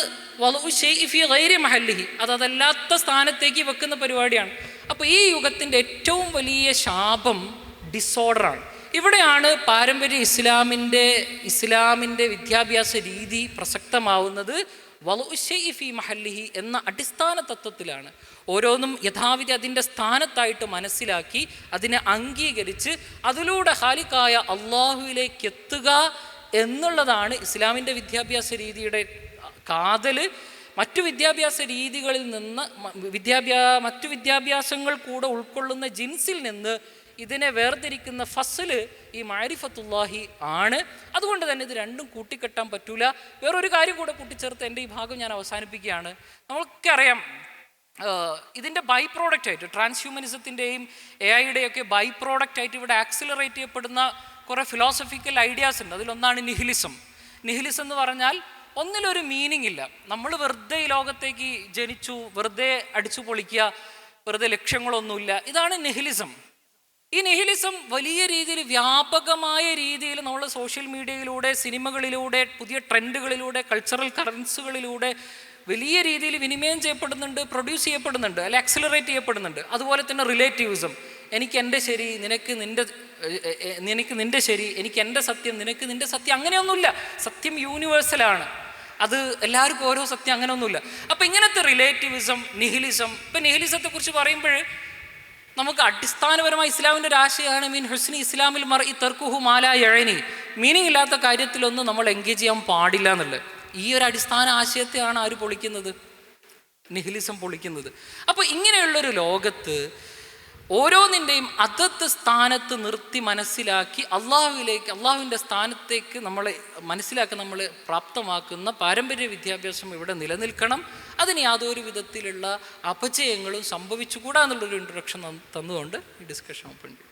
ഗൈരി മഹല്ലിഹി, അതല്ലാത്ത സ്ഥാനത്തേക്ക് വെക്കുന്ന പരിപാടിയാണ്. അപ്പോൾ ഈ യുഗത്തിൻ്റെ ഏറ്റവും വലിയ ശാപം ഡിസോർഡറാണ്. ഇവിടെയാണ് പാരമ്പര്യ ഇസ്ലാമിൻ്റെ വിദ്യാഭ്യാസ രീതി പ്രസക്തമാവുന്നത്. ഫി മഹല്ലിഹി എന്ന അടിസ്ഥാന തത്വത്തിലാണ്. ഓരോന്നും യഥാവിധി അതിൻ്റെ സ്ഥാനത്തായിട്ട് മനസ്സിലാക്കി അതിനെ അംഗീകരിച്ച് അതിലൂടെ ഖാലിഖായ അള്ളാഹുവിലേക്ക് എത്തുക എന്നുള്ളതാണ് ഇസ്ലാമിൻ്റെ വിദ്യാഭ്യാസ രീതിയുടെ കാതൽ. മറ്റു വിദ്യാഭ്യാസ രീതികളിൽ നിന്ന് മറ്റു വിദ്യാഭ്യാസങ്ങൾ കൂടെ ഉൾക്കൊള്ളുന്ന ജിൻസിൽ നിന്ന് ഇതിനെ വേർതിരിക്കുന്ന ഫസ്ല് ഈ മാരിഫത്തുല്ലാഹി ആണ്. അതുകൊണ്ട് തന്നെ ഇത് രണ്ടും കൂട്ടിക്കെട്ടാൻ പറ്റൂല. വേറൊരു കാര്യം കൂടെ കൂട്ടിച്ചേർത്ത് എൻ്റെ ഈ ഭാഗം ഞാൻ അവസാനിപ്പിക്കുകയാണ്. നമ്മൾക്കറിയാം ഇതിൻ്റെ ബൈ പ്രോഡക്റ്റ് ആയിട്ട് ട്രാൻസ്ഹ്യൂമനിസത്തിൻ്റെയും AI-യുടെയൊക്കെ ബൈ പ്രോഡക്റ്റ് ആയിട്ട് ഇവിടെ ആക്സിലറേറ്റ് ചെയ്യപ്പെടുന്ന കുറേ ഫിലോസഫിക്കൽ ഐഡിയാസ് ഉണ്ട്. അതിലൊന്നാണ് നിഹിലിസം. നിഹിലിസം എന്ന് പറഞ്ഞാൽ ഒന്നിലൊരു മീനിങ് ഇല്ല, നമ്മൾ വെറുതെ ഈ ലോകത്തേക്ക് ജനിച്ചു, വെറുതെ അടിച്ചു പൊളിക്കുക, വെറുതെ ലക്ഷ്യങ്ങളൊന്നുമില്ല. ഇതാണ് നിഹിലിസം. ഈ നിഹിലിസം വലിയ രീതിയിൽ വ്യാപകമായ രീതിയിൽ നമ്മൾ സോഷ്യൽ മീഡിയയിലൂടെ, സിനിമകളിലൂടെ, പുതിയ ട്രെൻഡുകളിലൂടെ, കൾച്ചറൽ കറൻസുകളിലൂടെ വലിയ രീതിയിൽ വിനിമയം ചെയ്യപ്പെടുന്നുണ്ട്, പ്രൊഡ്യൂസ് ചെയ്യപ്പെടുന്നുണ്ട്, അല്ലെ ആക്സിലറേറ്റ് ചെയ്യപ്പെടുന്നുണ്ട്. അതുപോലെ തന്നെ റിലേറ്റിവിസം, എനിക്ക് എൻ്റെ ശരി, നിനക്ക് നിൻ്റെ ശരി, എനിക്ക് എൻ്റെ സത്യം, നിനക്ക് നിൻ്റെ സത്യം, അങ്ങനെയൊന്നുമില്ല. സത്യം യൂണിവേഴ്സലാണ്, അത് എല്ലാവർക്കും ഓരോ സത്യം, അങ്ങനെയൊന്നുമില്ല. അപ്പം ഇങ്ങനത്തെ റിലേറ്റിവിസം, നിഹിലിസം. ഇപ്പം നിഹിലിസത്തെക്കുറിച്ച് പറയുമ്പോൾ നമുക്ക് അടിസ്ഥാനപരമായി ഇസ്ലാമിൻ്റെ ഒരു ആശയമാണ് മീൻ ഹുസ്നി ഇസ്ലാമിൽ മർഇ തർക്കുഹു മാ ലാ യഅനി, മീനിങ് ഇല്ലാത്ത കാര്യത്തിലൊന്നും നമ്മൾ എൻഗേജ് ചെയ്യാൻ പാടില്ല എന്നുള്ളത്. ഈ ഒരു അടിസ്ഥാന ആശയത്തെയാണ് ആര് പൊളിക്കുന്നത്? നിഹിലിസം പൊളിക്കുന്നത്. അപ്പോൾ ഇങ്ങനെയുള്ളൊരു ലോകത്ത് ഓരോന്നിൻ്റെയും അതത് സ്ഥാനത്ത് നിർത്തി മനസ്സിലാക്കി അള്ളാഹുവിൻ്റെ സ്ഥാനത്തേക്ക് നമ്മളെ മനസ്സിലാക്കി നമ്മൾ പ്രാപ്തമാക്കുന്ന പാരമ്പര്യ വിദ്യാഭ്യാസം ഇവിടെ നിലനിൽക്കണം. അതിന് യാതൊരു വിധത്തിലുള്ള അപചയങ്ങളും സംഭവിച്ചുകൂടാ എന്നുള്ളൊരു ഇൻട്രൊഡക്ഷൻ തന്നുകൊണ്ട് ഈ ഡിസ്കഷൻ ഓപ്പൺ ചെയ്യും.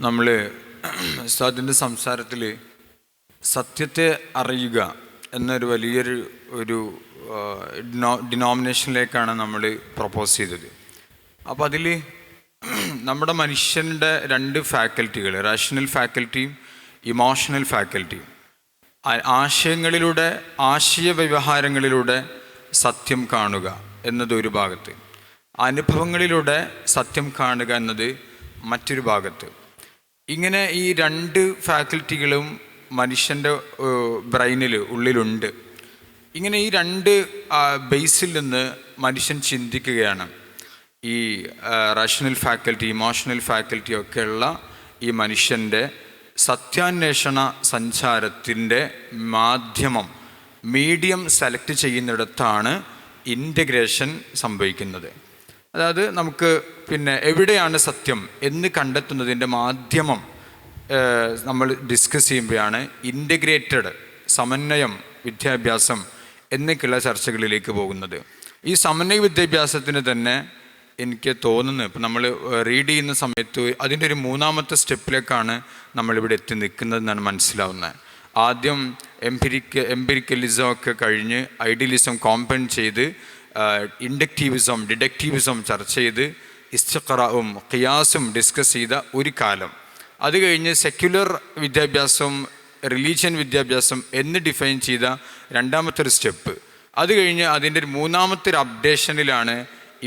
നമ്മൾ ഉസ്താദിൻ്റെ സംസാരത്തിൽ സത്യത്തെ അറിയുക എന്നൊരു വലിയൊരു ഡിനോമിനേഷനിലേക്കാണ് നമ്മൾ പ്രപ്പോസ് ചെയ്തത്. അപ്പോൾ അതിൽ നമ്മുടെ മനുഷ്യൻ്റെ രണ്ട് ഫാക്കൽറ്റികൾ, റാഷണൽ ഫാക്കൽറ്റിയും ഇമോഷണൽ ഫാക്കൽറ്റിയും, ആശയവ്യവഹാരങ്ങളിലൂടെ സത്യം കാണുക എന്നത് ഒരു ഭാഗത്ത്, അനുഭവങ്ങളിലൂടെ സത്യം കാണുക എന്നത് മറ്റൊരു ഭാഗത്ത്. ഇങ്ങനെ ഈ രണ്ട് ഫാക്കൽറ്റികളും മനുഷ്യൻ്റെ ബ്രെയിനിൽ ഉള്ളിലുണ്ട്. ഇങ്ങനെ ഈ രണ്ട് ബേസിൽ നിന്ന് മനുഷ്യൻ ചിന്തിക്കുകയാണ്. ഈ റാഷണൽ ഫാക്കൽറ്റി, ഇമോഷണൽ ഫാക്കൽറ്റി ഒക്കെയുള്ള ഈ മനുഷ്യൻ്റെ സത്യാന്വേഷണ സഞ്ചാരത്തിൻ്റെ മാധ്യമം, മീഡിയം സെലക്ട് ചെയ്യുന്നിടത്താണ് ഇൻ്റഗ്രേഷൻ സംഭവിക്കുന്നത്. അതായത് നമുക്ക് എവിടെയാണ് സത്യം എന്ന് കണ്ടെത്തുന്നതിൻ്റെ മാധ്യമം നമ്മൾ ഡിസ്കസ് ചെയ്യുമ്പോഴാണ് ഇൻ്റഗ്രേറ്റഡ് സമന്വയം വിദ്യാഭ്യാസം എന്നൊക്കെയുള്ള ചർച്ചകളിലേക്ക് പോകുന്നത്. ഈ സമന്വയ വിദ്യാഭ്യാസത്തിന് തന്നെ എനിക്ക് തോന്നുന്നു, ഇപ്പം നമ്മൾ റീഡ് ചെയ്യുന്ന സമയത്ത് അതിൻ്റെ ഒരു മൂന്നാമത്തെ സ്റ്റെപ്പിലേക്കാണ് നമ്മളിവിടെ എത്തി നിൽക്കുന്നതെന്നാണ് മനസ്സിലാവുന്നത്. ആദ്യം എംപിരിക്കലിസം ഒക്കെ കഴിഞ്ഞ് ഐഡിയലിസം കോമ്പൗണ്ട് ചെയ്ത് ഇൻഡക്റ്റീവിസം ഡിഡക്റ്റീവിസം ചർച്ച ചെയ്ത് ഇസ്തിഖ്റാഉം ഖിയാസും ഡിസ്കസ് ചെയ്ത ഒരു കാലം. അത് കഴിഞ്ഞ് സെക്യുലർ വിദ്യാഭ്യാസം, റിലീജിയൻ വിദ്യാഭ്യാസം എന്ന് ഡിഫൈൻ ചെയ്ത രണ്ടാമത്തെ ഒരു സ്റ്റെപ്പ്. അത് കഴിഞ്ഞ് അതിൻ്റെ ഒരു മൂന്നാമത്തെ ഒരു അപ്ഡേഷനിലാണ്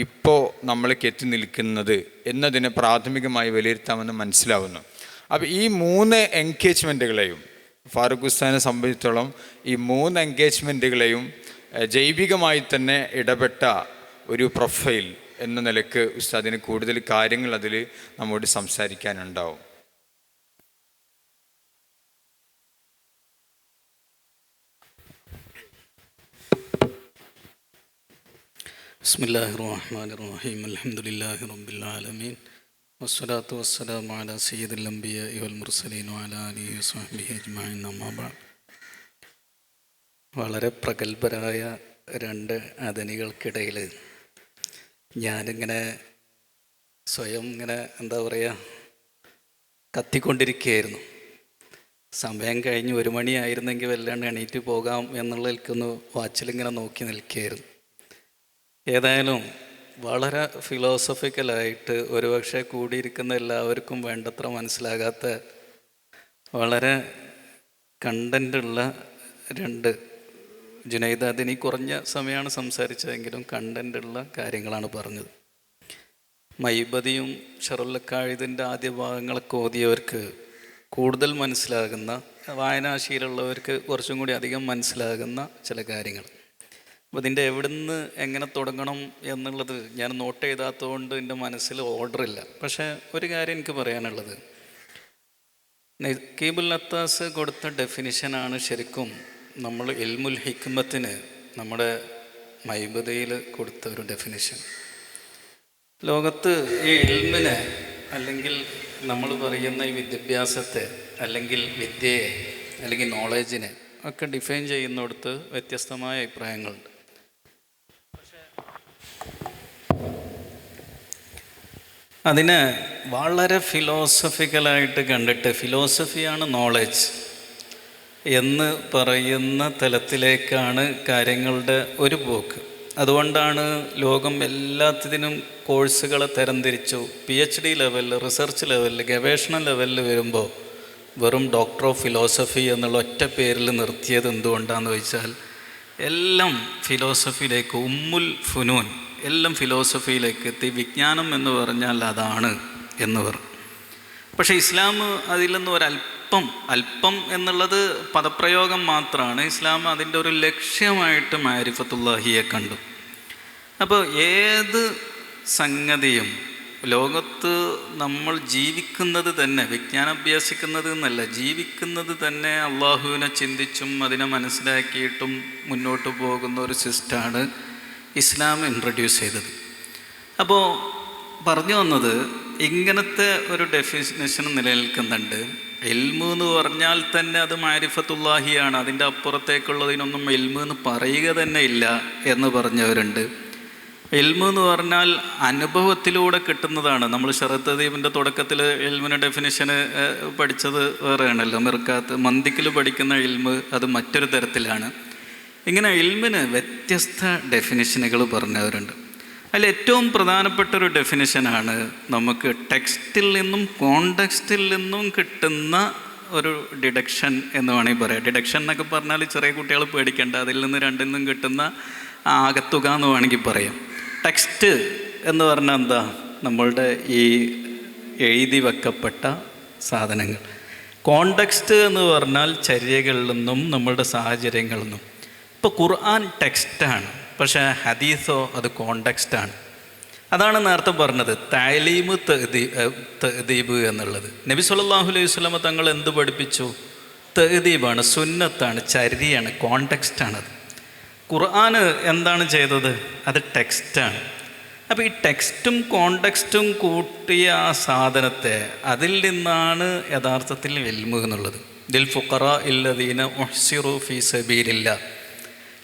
ഇപ്പോൾ നമ്മൾക്ക് എത്തി നിൽക്കുന്നത് എന്നതിനെ പ്രാഥമികമായി വിലയിരുത്താമെന്ന് മനസ്സിലാവുന്നു. അപ്പോൾ ഈ 3 എൻഗേജ്മെൻറ്റുകളെയും, ഫാറൂഖ് ഉസ്താദിനെ സംബന്ധിച്ചിടത്തോളം ഈ 3 എൻഗേജ്മെൻറ്റുകളെയും ജൈവികമായി തന്നെ ഇടപെട്ട ഒരു പ്രൊഫൈൽ എന്ന നിലയ്ക്ക് ഉസ്താദിന് കൂടുതൽ കാര്യങ്ങൾ അതിൽ നമ്മോട് സംസാരിക്കാനുണ്ടാവും. ബിസ്മില്ലാഹിർ റഹ്മാനിർ റഹീം. അൽഹംദുലില്ലാഹി റബ്ബിൽ ആലമീൻ. വസ്സലാത്തു വസ്സലാമു അലാ സയ്യിദിൽ അംബിയാഇ വൽ മുർസലീൻ വഅലാ ആലിഹി വസ്വഹ്ബിഹി അജ്മഈൻ. അമ്മാ ബഅദ്. വളരെ പ്രഗത്ഭരായ 2 അദനികൾക്കിടയിൽ ഞാനിങ്ങനെ സ്വയം എന്താ പറയുക, കത്തിക്കൊണ്ടിരിക്കുകയായിരുന്നു. സമയം കഴിഞ്ഞ് 1 മണിയായിരുന്നെങ്കിൽ വല്ലാണ്ട് എണീറ്റ് പോകാം എന്നുള്ളതിൽക്കൊന്ന് വാച്ചിലിങ്ങനെ നോക്കി നിൽക്കുകയായിരുന്നു. ഏതായാലും വളരെ ഫിലോസഫിക്കലായിട്ട് ഒരുപക്ഷെ കൂടിയിരിക്കുന്ന എല്ലാവർക്കും വേണ്ടത്ര മനസ്സിലാകാത്ത വളരെ കണ്ടൻ്റുള്ള 2 ജുനൈദ് അദനി കുറഞ്ഞ സമയമാണ് സംസാരിച്ചതെങ്കിലും കണ്ടൻ്റുള്ള കാര്യങ്ങളാണ് പറഞ്ഞത്. മൈബദിയും ഷറുൽ ഖാഇദിൻ്റെ ആദ്യ ഭാഗങ്ങളൊക്കെ ഓതിയവർക്ക് കൂടുതൽ മനസ്സിലാകുന്ന, വായനാശീലമുള്ളവർക്ക് കുറച്ചും കൂടി അധികം മനസ്സിലാകുന്ന ചില കാര്യങ്ങൾ. അപ്പോൾ ഇതിൻ്റെ എവിടുന്ന് എങ്ങനെ തുടങ്ങണം എന്നുള്ളത് ഞാൻ നോട്ട് ചെയ്താത്തതുകൊണ്ട് എൻ്റെ മനസ്സിൽ ഓർഡറില്ല. പക്ഷേ ഒരു കാര്യം എനിക്ക് പറയാനുള്ളത്, നഖീബുൽ അത്താസ് കൊടുത്ത ഡെഫിനിഷനാണ് ശരിക്കും നമ്മൾ ഇൽമുൽ ഹിക്മത്തിന് നമ്മുടെ മൈബദയിൽ കൊടുത്ത ഒരു ഡെഫിനിഷൻ. ലോകത്ത് ഈ ഇൽമിനെ, അല്ലെങ്കിൽ നമ്മൾ പറയുന്ന ഈ വിദ്യാഭ്യാസത്തെ, അല്ലെങ്കിൽ വിദ്യയെ, അല്ലെങ്കിൽ നോളേജിനെ ഒക്കെ ഡിഫൈൻ ചെയ്യുന്നിടത്ത് വ്യത്യസ്തമായ അഭിപ്രായങ്ങളുണ്ട്. അതിനെ വളരെ ഫിലോസഫിക്കലായിട്ട് കണ്ടിട്ട് ഫിലോസഫിയാണ് നോളജ് എന്ന് പറയുന്ന തലത്തിലേക്കാണ് കാര്യങ്ങളുടെ ഒരു പോക്ക്. അതുകൊണ്ടാണ് ലോകം എല്ലാത്തിനും കോഴ്സുകളെ തരംതിരിച്ചു. PhD ലെവലിൽ, റിസർച്ച് ലെവലിൽ, ഗവേഷണ ലെവലിൽ വരുമ്പോൾ വെറും ഡോക്ടർ ഓഫ് ഫിലോസഫി എന്നുള്ള ഒറ്റ പേരിൽ നിർത്തിയത് എന്തുകൊണ്ടാണെന്ന് ചോദിച്ചാൽ, എല്ലാം ഫിലോസഫിയിലേക്ക്, ഉമ്മുൽ ഫുനൂൻ, എല്ലാം ഫിലോസഫിയിലേക്ക് എത്തി. വിജ്ഞാനം എന്ന് പറഞ്ഞാൽ അതാണ് എന്ന് പറഞ്ഞു. പക്ഷേ ഇസ്ലാം അതിൽ നിന്ന് അല്പം എന്നുള്ളത് പദപ്രയോഗം മാത്രമാണ്. ഇസ്ലാം അതിൻ്റെ ഒരു ലക്ഷ്യമായിട്ട് മാരിഫത്തുല്ലാഹിയെ കണ്ടു. അപ്പോൾ ഏത് സംഗതിയും ലോകത്ത് നമ്മൾ ജീവിക്കുന്നത് തന്നെ, വിജ്ഞാനം അഭ്യസിക്കുന്നത് എന്നല്ല, ജീവിക്കുന്നത് തന്നെ അള്ളാഹുവിനെ ചിന്തിച്ചും അതിനെ മനസ്സിലാക്കിയിട്ടും മുന്നോട്ട് പോകുന്ന ഒരു സിസ്റ്റമാണ് ഇസ്ലാം ഇൻട്രൊഡ്യൂസ് ചെയ്തത്. അപ്പോൾ പറഞ്ഞു വന്നത്, ഇങ്ങനത്തെ ഒരു ഡെഫിനിഷൻ നിലനിൽക്കുന്നുണ്ട്. ഇൽമു എന്ന് പറഞ്ഞാൽ തന്നെ അത് മാരിഫത്തുല്ലാഹിയാണ്, അതിൻ്റെ അപ്പുറത്തേക്കുള്ളതിനൊന്നും ഇൽമു എന്ന് പറയുക തന്നെ ഇല്ല എന്ന് പറഞ്ഞവരുണ്ട്. ഇൽമു എന്ന് പറഞ്ഞാൽ അനുഭവത്തിലൂടെ കിട്ടുന്നതാണ്. നമ്മൾ ശറത്തദീപിൻ്റെ തുടക്കത്തിൽ ഇൽമിൻ്റെ ഡെഫിനിഷന് പഠിച്ചത് വേറെയാണല്ലോ. മിർക്കാത്ത് മന്തിക്കിൽ പഠിക്കുന്ന ഇൽമ് അത് മറ്റൊരു തരത്തിലാണ്. ഇങ്ങനെ ഇൽമിന് വ്യത്യസ്ത ഡെഫിനിഷനുകൾ പറഞ്ഞവരുണ്ട്. അതിൽ ഏറ്റവും പ്രധാനപ്പെട്ടൊരു ഡെഫിനിഷനാണ് നമുക്ക് ടെക്സ്റ്റിൽ നിന്നും കോണ്ടെക്സ്റ്റിൽ നിന്നും കിട്ടുന്ന ഒരു ഡിഡക്ഷൻ എന്ന് വേണമെങ്കിൽ പറയാം. ഡിഡക്ഷൻ എന്നൊക്കെ പറഞ്ഞാൽ ചെറിയ കുട്ടികൾ പേടിക്കേണ്ട, അതിൽ നിന്ന് രണ്ടിൽ നിന്നും കിട്ടുന്ന ആകത്തുക എന്ന് വേണമെങ്കിൽ പറയാം. ടെക്സ്റ്റ് എന്ന് പറഞ്ഞാൽ എന്താ? നമ്മളുടെ ഈ എഴുതി വെക്കപ്പെട്ട സാധനങ്ങൾ. കോണ്ടെക്സ്റ്റ് എന്ന് പറഞ്ഞാൽ ചര്യകളിൽ നിന്നും നമ്മളുടെ സാഹചര്യങ്ങളിൽ നിന്നും. ഇപ്പോൾ ഖുർആൻ ടെക്സ്റ്റാണ്, പക്ഷേ ഹദീസോ അത് കോണ്ടെക്സ്റ്റാണ്. അതാണ് നേരത്തെ പറഞ്ഞത് താലീമ് തഅദീബ് എന്നുള്ളത്. നബി സല്ലല്ലാഹു അലൈഹി വസല്ലമ തങ്ങൾ എന്ത് പഠിപ്പിച്ചു? തഅദീബാണ്, സുന്നത്താണ്, ചര്യയാണ്, കോണ്ടെക്സ്റ്റാണത്. ഖുർആൻ എന്താണ് ചെയ്തത്? അത് ടെക്സ്റ്റാണ്. അപ്പോൾ ഈ ടെക്സ്റ്റും കോണ്ടെക്സ്റ്റും കൂട്ടിയ ആ സാധനത്തെ, അതിൽ നിന്നാണ് യഥാർത്ഥത്തിൽ ഇൽമു എന്നുള്ളത്. ദിൽ ഫുഖറാ ഇല്ലദീന ഉഹ്സിറു ഫീ സബീലില്ലാ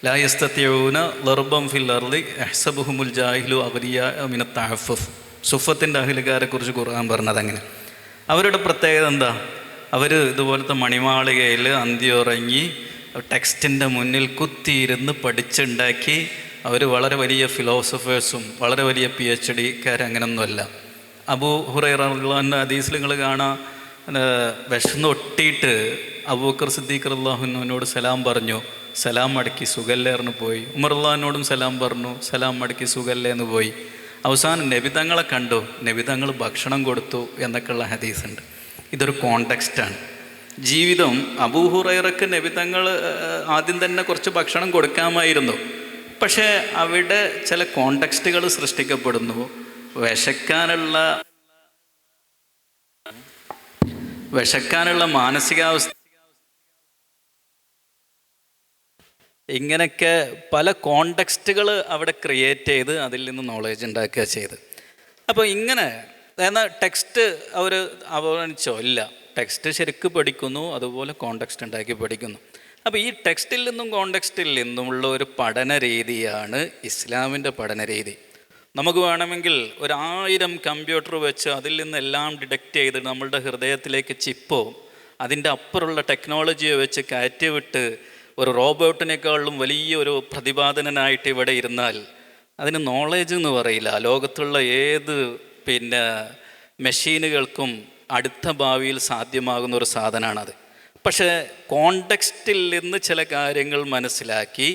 ലാ യസ്തതിഊന ളർബൻ ഫിൽ അർളി യഹ്സബുഹുമുൽ ജാഹിലു അഗ്നിയാ മിന തഅഫഫ്. സുഫത്തിൻ്റെ അഹ്ലുകാരെ കുറിച്ച് ഖുർആൻ പറഞ്ഞത് അങ്ങനെ. അവരുടെ പ്രത്യേകത എന്താ? അവർ ഇതുപോലത്തെ മണിമാളികയിൽ അന്തിയുറങ്ങി ടെക്സ്റ്റിൻ്റെ മുന്നിൽ കുത്തിയിരുന്ന് പഠിച്ചുണ്ടാക്കി. അവർ വളരെ വലിയ ഫിലോസഫേഴ്സും വളരെ വലിയ PhD-കാരങ്ങനൊന്നുമല്ല. അബൂ ഹുറൈറ റളിയല്ലാഹു ഹദീസിൽ നിങ്ങൾ കാണാം, വിശന്നൊട്ടിയിട്ട് അബൂബക്കർ സിദ്ദീഖ് റളിയല്ലാഹു അൻഹുവിനോട് സലാം പറഞ്ഞു, സലാം മടക്കി സുഗല്ലേറിന് പോയി. ഉമർ റളിയല്ലാഹുവിനോടും സലാം പറഞ്ഞു, സലാം മടക്കി സുഗല്ലേന്ന് പോയി. അവസാനം നബിതങ്ങളെ കണ്ടു, നബിതങ്ങൾ ഭക്ഷണം കൊടുത്തു എന്നൊക്കെയുള്ള ഹദീസുണ്ട്. ഇതൊരു കോണ്ടെക്സ്റ്റാണ്. ജീവിതം അബൂ ഹുറൈറക്ക് നബിതങ്ങൾ ആദ്യം തന്നെ കുറച്ച് ഭക്ഷണം കൊടുക്കാമായിരുന്നു. പക്ഷേ അവിടെ ചില കോണ്ടെക്സ്റ്റുകൾ സൃഷ്ടിക്കപ്പെടുന്നു. വിശക്കാനുള്ള മാനസികാവസ്ഥ, ഇങ്ങനെയൊക്കെ പല കോണ്ടെക്സ്റ്റുകൾ അവിടെ ക്രിയേറ്റ് ചെയ്ത് അതിൽ നിന്ന് നോളേജ് ഉണ്ടാക്കുക ചെയ്ത്. അപ്പോൾ ഇങ്ങനെ എന്നാൽ ടെക്സ്റ്റ് അവർ അവഗണിച്ചോ? ഇല്ല, ടെക്സ്റ്റ് ശരിക്ക് പഠിക്കുന്നു, അതുപോലെ കോണ്ടെക്സ്റ്റ് ഉണ്ടാക്കി പഠിക്കുന്നു. അപ്പോൾ ഈ ടെക്സ്റ്റിൽ നിന്നും കോണ്ടെക്സ്റ്റിൽ നിന്നുമുള്ള ഒരു പഠന രീതിയാണ് ഇസ്ലാമിൻ്റെ പഠന രീതി. നമുക്ക് വേണമെങ്കിൽ 1000 കമ്പ്യൂട്ടർ വെച്ച് അതിൽ നിന്നെല്ലാം ഡിറ്റക്റ്റ് ചെയ്ത് നമ്മളുടെ ഹൃദയത്തിലേക്ക് ചിപ്പോ അതിൻ്റെ അപ്പുറമുള്ള ടെക്നോളജിയെ വെച്ച് കയറ്റിവിട്ട് ഒരു റോബോട്ടിനേക്കാളും വലിയൊരു പ്രതിപാദനനായിട്ട് ഇവിടെ ഇരുന്നാൽ അതിന് നോളേജ് എന്ന് പറയില്ല. ലോകത്തുള്ള ഏത് മെഷീനുകൾക്കും അടുത്ത ഭാവിയിൽ സാധ്യമാകുന്ന ഒരു സാധനമാണത്. പക്ഷേ കോണ്ടെക്സ്റ്റിൽ നിന്ന് ചില കാര്യങ്ങൾ മനസ്സിലാക്കി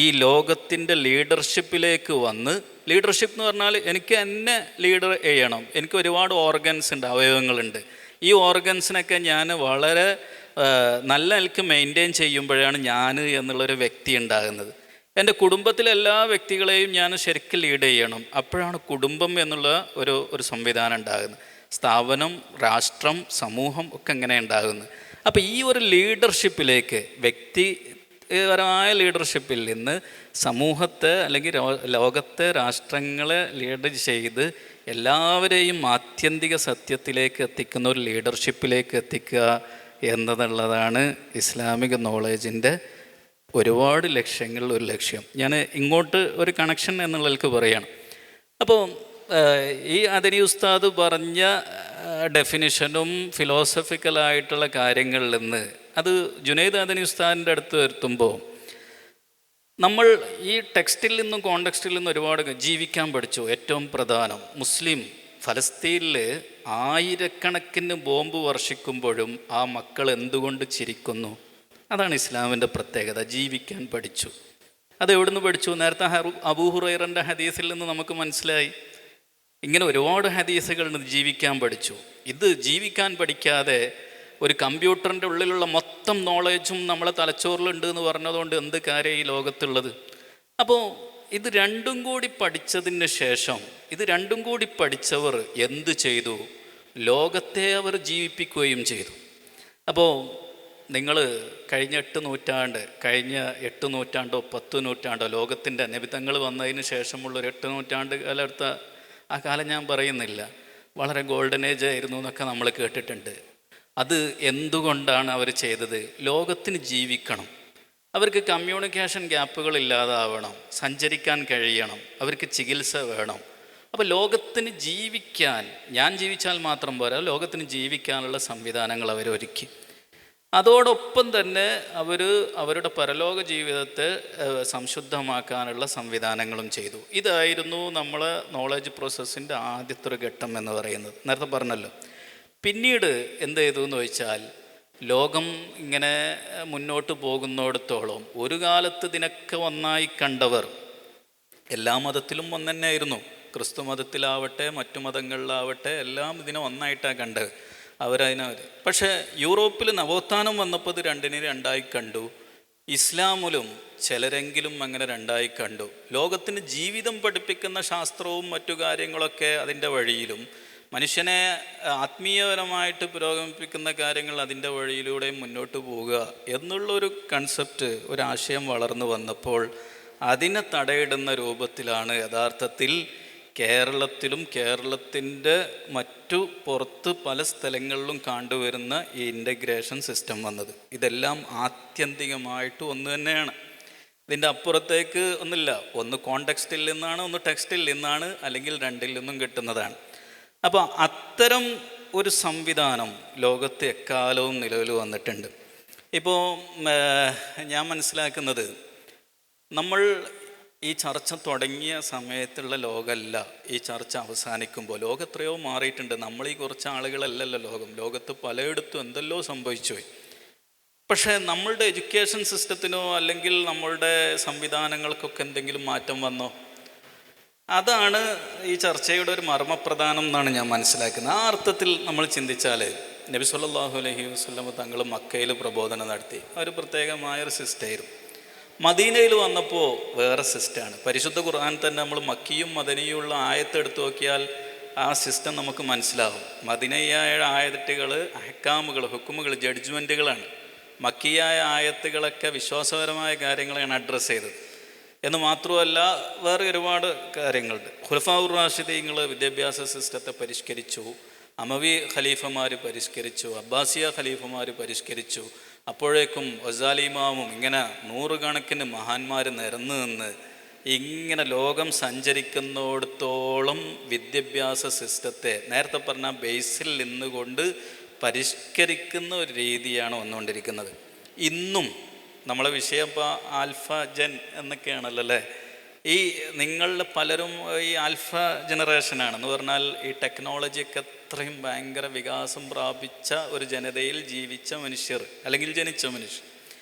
ഈ ലോകത്തിൻ്റെ ലീഡർഷിപ്പിലേക്ക് വന്ന്, ലീഡർഷിപ്പ് എന്ന് പറഞ്ഞാൽ എനിക്ക് എന്നെ ലീഡർ ചെയ്യണം, എനിക്ക് ഒരുപാട് ഓർഗൻസ് ഉണ്ട്, അവയവങ്ങളുണ്ട്. ഈ ഓർഗൻസിനൊക്കെ ഞാൻ വളരെ നല്ല നിലക്ക് മെയിൻറ്റെയിൻ ചെയ്യുമ്പോഴാണ് ഞാൻ എന്നുള്ളൊരു വ്യക്തി ഉണ്ടാകുന്നത്. എൻ്റെ കുടുംബത്തിലെ എല്ലാ വ്യക്തികളെയും ഞാൻ ശരിക്കും ലീഡ് ചെയ്യണം, അപ്പോഴാണ് കുടുംബം എന്നുള്ള ഒരു സംവിധാനം ഉണ്ടാകുന്നത്. സ്ഥാപനം, രാഷ്ട്രം, സമൂഹം ഒക്കെ എങ്ങനെ ഉണ്ടാകുന്നത്. അപ്പോൾ ഈ ഒരു ലീഡർഷിപ്പിലേക്ക്, വ്യക്തിപരമായ ലീഡർഷിപ്പിൽ നിന്ന് സമൂഹത്തെ അല്ലെങ്കിൽ ലോകത്തെ രാഷ്ട്രങ്ങളെ ലീഡ് ചെയ്ത് എല്ലാവരെയും ആത്യന്തിക സത്യത്തിലേക്ക് എത്തിക്കുന്ന ഒരു ലീഡർഷിപ്പിലേക്ക് എത്തിക്കുക എന്നതുള്ളതാണ് ഇസ്ലാമിക നോളേജിൻ്റെ ഒരുപാട് ലക്ഷ്യങ്ങളിൽ ഒരു ലക്ഷ്യം. ഞാൻ ഇങ്ങോട്ട് ഒരു കണക്ഷൻ എന്നുള്ളതിലേക്ക് പറയുകയാണ്. അപ്പോൾ ഈ അദനി ഉസ്താദ് പറഞ്ഞ ഡെഫിനിഷനും ഫിലോസഫിക്കലായിട്ടുള്ള കാര്യങ്ങളിൽ നിന്ന് അത് ജുനൈദ് അദനി ഉസ്താദിൻ്റെ അടുത്ത് എത്തുമ്പോൾ നമ്മൾ ഈ ടെക്സ്റ്റിൽ നിന്നും കോണ്ടെക്സ്റ്റിൽ നിന്നും ഒരുപാട് ജീവിക്കാൻ പഠിച്ചു. ഏറ്റവും പ്രധാനം, മുസ്ലിം ഫലസ്തീനിൽ 1000കണക്കിന് ബോംബ് വർഷിക്കുമ്പോഴും ആ മക്കൾ എന്തുകൊണ്ട് ചിരിക്കുന്നു? അതാണ് ഇസ്ലാമിൻ്റെ പ്രത്യേകത. ജീവിക്കാൻ പഠിച്ചു. അത് എവിടെ നിന്ന് പഠിച്ചു? നേരത്തെ അബൂ ഹുറൈറൻ്റെ ഹദീസിൽ നിന്ന് നമുക്ക് മനസ്സിലായി. ഇങ്ങനെ ഒരുപാട് ഹദീസുകൾ ജീവിക്കാൻ പഠിച്ചു. ഇത് ജീവിക്കാൻ പഠിക്കാതെ ഒരു കമ്പ്യൂട്ടറിൻ്റെ ഉള്ളിലുള്ള മൊത്തം നോളേജും നമ്മളെ തലച്ചോറിലുണ്ട് എന്ന് പറഞ്ഞതുകൊണ്ട് എന്ത് കാര്യം ഈ ലോകത്തുള്ളത്? അപ്പോൾ ഇത് രണ്ടും കൂടി പഠിച്ചതിന് ശേഷം, ഇത് രണ്ടും കൂടി പഠിച്ചവർ എന്തു ചെയ്തു? ലോകത്തെ അവർ ജീവിപ്പിക്കുകയും ചെയ്തു. അപ്പോൾ നിങ്ങൾ കഴിഞ്ഞ 8 നൂറ്റാണ്ട്, കഴിഞ്ഞ 8 നൂറ്റാണ്ടോ 10 നൂറ്റാണ്ടോ ലോകത്തിൻ്റെ നബിതങ്ങൾ വന്നതിന് ശേഷമുള്ളൊരു 8 നൂറ്റാണ്ട് കാലത്ത്, ആ കാലം ഞാൻ പറയുന്നില്ല, വളരെ ഗോൾഡൻ ഏജ് ആയിരുന്നു എന്നൊക്കെ നമ്മൾ കേട്ടിട്ടുണ്ട്. അത് എന്തുകൊണ്ടാണ് അവർ ചെയ്തത്? ലോകത്തിന് ജീവിക്കണം, അവർക്ക് കമ്മ്യൂണിക്കേഷൻ ഗ്യാപ്പുകൾ ഇല്ലാതാവണം, സഞ്ചരിക്കാൻ കഴിയണം, അവർക്ക് ചികിത്സ വേണം. അപ്പോൾ ലോകത്തിന് ജീവിക്കാൻ, ഞാൻ ജീവിച്ചാൽ മാത്രം പോരാ, ലോകത്തിന് ജീവിക്കാനുള്ള സംവിധാനങ്ങൾ അവരൊരുക്കി. അതോടൊപ്പം തന്നെ അവരുടെ പരലോക ജീവിതത്തെ സംശുദ്ധമാക്കാനുള്ള സംവിധാനങ്ങളും ചെയ്തു. ഇതായിരുന്നു നമ്മളെ നോളജ് പ്രോസസ്സിൻ്റെ ആദ്യത്തെ ഒരു ഘട്ടം എന്ന് പറയുന്നത്. നേരത്തെ പറഞ്ഞല്ലോ. പിന്നീട് എന്ത് ചെയ്തു എന്ന് ചോദിച്ചാൽ, ലോകം ഇങ്ങനെ മുന്നോട്ട് പോകുന്നിടത്തോളം ഒരു കാലത്ത് ഇതിനൊക്കെ ഒന്നായി കണ്ടവർ എല്ലാ മതത്തിലും ഒന്ന് തന്നെയായിരുന്നു. ക്രിസ്തു മതത്തിലാവട്ടെ മറ്റു മതങ്ങളിലാവട്ടെ എല്ലാം ഇതിനെ ഒന്നായിട്ടാണ് കണ്ടത്. അവരതിനവർ. പക്ഷേ യൂറോപ്പിൽ നവോത്ഥാനം വന്നപ്പോൾ ഇത് രണ്ടിനെ രണ്ടായി കണ്ടു. ഇസ്ലാമിലും ചിലരെങ്കിലും അങ്ങനെ രണ്ടായി കണ്ടു. ലോകത്തിന് ജീവിതം പഠിപ്പിക്കുന്ന ശാസ്ത്രവും മറ്റു കാര്യങ്ങളൊക്കെ അതിൻ്റെ വഴിയിലും, മനുഷ്യനെ ആത്മീയപരമായിട്ട് പുരോഗമിപ്പിക്കുന്ന കാര്യങ്ങൾ അതിൻ്റെ വഴിയിലൂടെ മുന്നോട്ട് പോവുക എന്നുള്ളൊരു കൺസെപ്റ്റ്, ഒരാശയം വളർന്നു വന്നപ്പോൾ അതിനെ തടയിടുന്ന രൂപത്തിലാണ് യഥാർത്ഥത്തിൽ കേരളത്തിലും കേരളത്തിൻ്റെ മറ്റു പുറത്ത് പല സ്ഥലങ്ങളിലും കണ്ടുവരുന്ന ഈ ഇൻ്റഗ്രേഷൻ സിസ്റ്റം വന്നത്. ഇതെല്ലാം ആത്യന്തികമായിട്ട് ഒന്ന് തന്നെയാണ്. ഇതിൻ്റെ അപ്പുറത്തേക്ക് ഒന്നുമില്ല. ഒന്ന് കോണ്ടെക്സ്റ്റിൽ നിന്നാണ്, ഒന്ന് ടെക്സ്റ്റിൽ നിന്നാണ്, അല്ലെങ്കിൽ രണ്ടിൽ നിന്നും കിട്ടുന്നതാണ്. അപ്പോൾ അത്തരം ഒരു സംവിധാനം ലോകത്ത് എക്കാലവും നിലവിൽ വന്നിട്ടുണ്ട്. ഇപ്പോൾ ഞാൻ മനസ്സിലാക്കുന്നത്, നമ്മൾ ഈ ചർച്ച തുടങ്ങിയ സമയത്തുള്ള ലോകമല്ല ഈ ചർച്ച അവസാനിക്കുമ്പോൾ. ലോകം എത്രയോ മാറിയിട്ടുണ്ട്. നമ്മൾ ഈ കുറച്ച് ആളുകളല്ലല്ലോ ലോകം. ലോകത്ത് പലയിടത്തും എന്തെല്ലോ സംഭവിച്ചു പോയി. പക്ഷേ നമ്മളുടെ എഡ്യൂക്കേഷൻ സിസ്റ്റത്തിനോ അല്ലെങ്കിൽ നമ്മളുടെ സംവിധാനങ്ങൾക്കൊക്കെ എന്തെങ്കിലും മാറ്റം വന്നോ? അതാണ് ഈ ചർച്ചയുടെ ഒരു മർമ്മപ്രധാനം എന്നാണ് ഞാൻ മനസ്സിലാക്കുന്നത്. ആ അർത്ഥത്തിൽ നമ്മൾ ചിന്തിച്ചാൽ, നബി സല്ലല്ലാഹു അലൈഹി വസല്ലം തങ്ങൾ മക്കയിൽ പ്രബോധനം നടത്തി. ഒരു പ്രത്യേകമായൊരു സിസ്റ്റമായിരുന്നു. മദീനയിൽ വന്നപ്പോൾ വേറെ സിസ്റ്റമാണ്. പരിശുദ്ധ ഖുർആൻ തന്നെ നമ്മൾ മക്കിയും മദനിയുമുള്ള ആയത്ത് എടുത്തു നോക്കിയാൽ ആ സിസ്റ്റം നമുക്ക് മനസ്സിലാവും. മദനിയായ ആയത്തുകൾ അഹ്കാമുകൾ, ഹുക്കുമുകൾ, ജഡ്ജ്മെൻറ്റുകളാണ്. മക്കിയായ ആയത്തുകളൊക്കെ വിശ്വാസപരമായ കാര്യങ്ങളാണ് അഡ്രസ്സ് ചെയ്തത്. എന്ന് മാത്രമല്ല വേറെ ഒരുപാട് കാര്യങ്ങളുണ്ട്. ഖുലഫാഉർ റാഷിദീങ്ങൾ വിദ്യാഭ്യാസ സിസ്റ്റത്തെ പരിഷ്കരിച്ചു, അമവി ഖലീഫമാർ പരിഷ്കരിച്ചു, അബ്ബാസിയ ഖലീഫമാർ പരിഷ്കരിച്ചു. അപ്പോഴേക്കും ഗസാലി ഇമാമും ഇങ്ങനെ നൂറുകണക്കിന് മഹാന്മാർ നിരന്നു നിന്ന് ഇങ്ങനെ ലോകം സഞ്ചരിക്കുന്നിടത്തോളം വിദ്യാഭ്യാസ സിസ്റ്റത്തെ നേരത്തെ പറഞ്ഞ ബേസിൽ നിന്നുകൊണ്ട് പരിഷ്കരിക്കുന്ന ഒരു രീതിയാണ് വന്നുകൊണ്ടിരിക്കുന്നത്. ഇന്നും നമ്മളെ വിഷയം ഇപ്പോൾ ആൽഫ ജെൻ എന്നൊക്കെയാണല്ലോ അല്ലേ. ഈ നിങ്ങളിൽ പലരും ഈ ആൽഫ ജനറേഷനാണെന്ന് പറഞ്ഞാൽ ഈ ടെക്നോളജിയൊക്കെ അത്രയും ഭയങ്കര വികാസം പ്രാപിച്ച ഒരു ജനതയിൽ ജീവിച്ച മനുഷ്യർ, അല്ലെങ്കിൽ ജനിച്ച മനുഷ്യർ.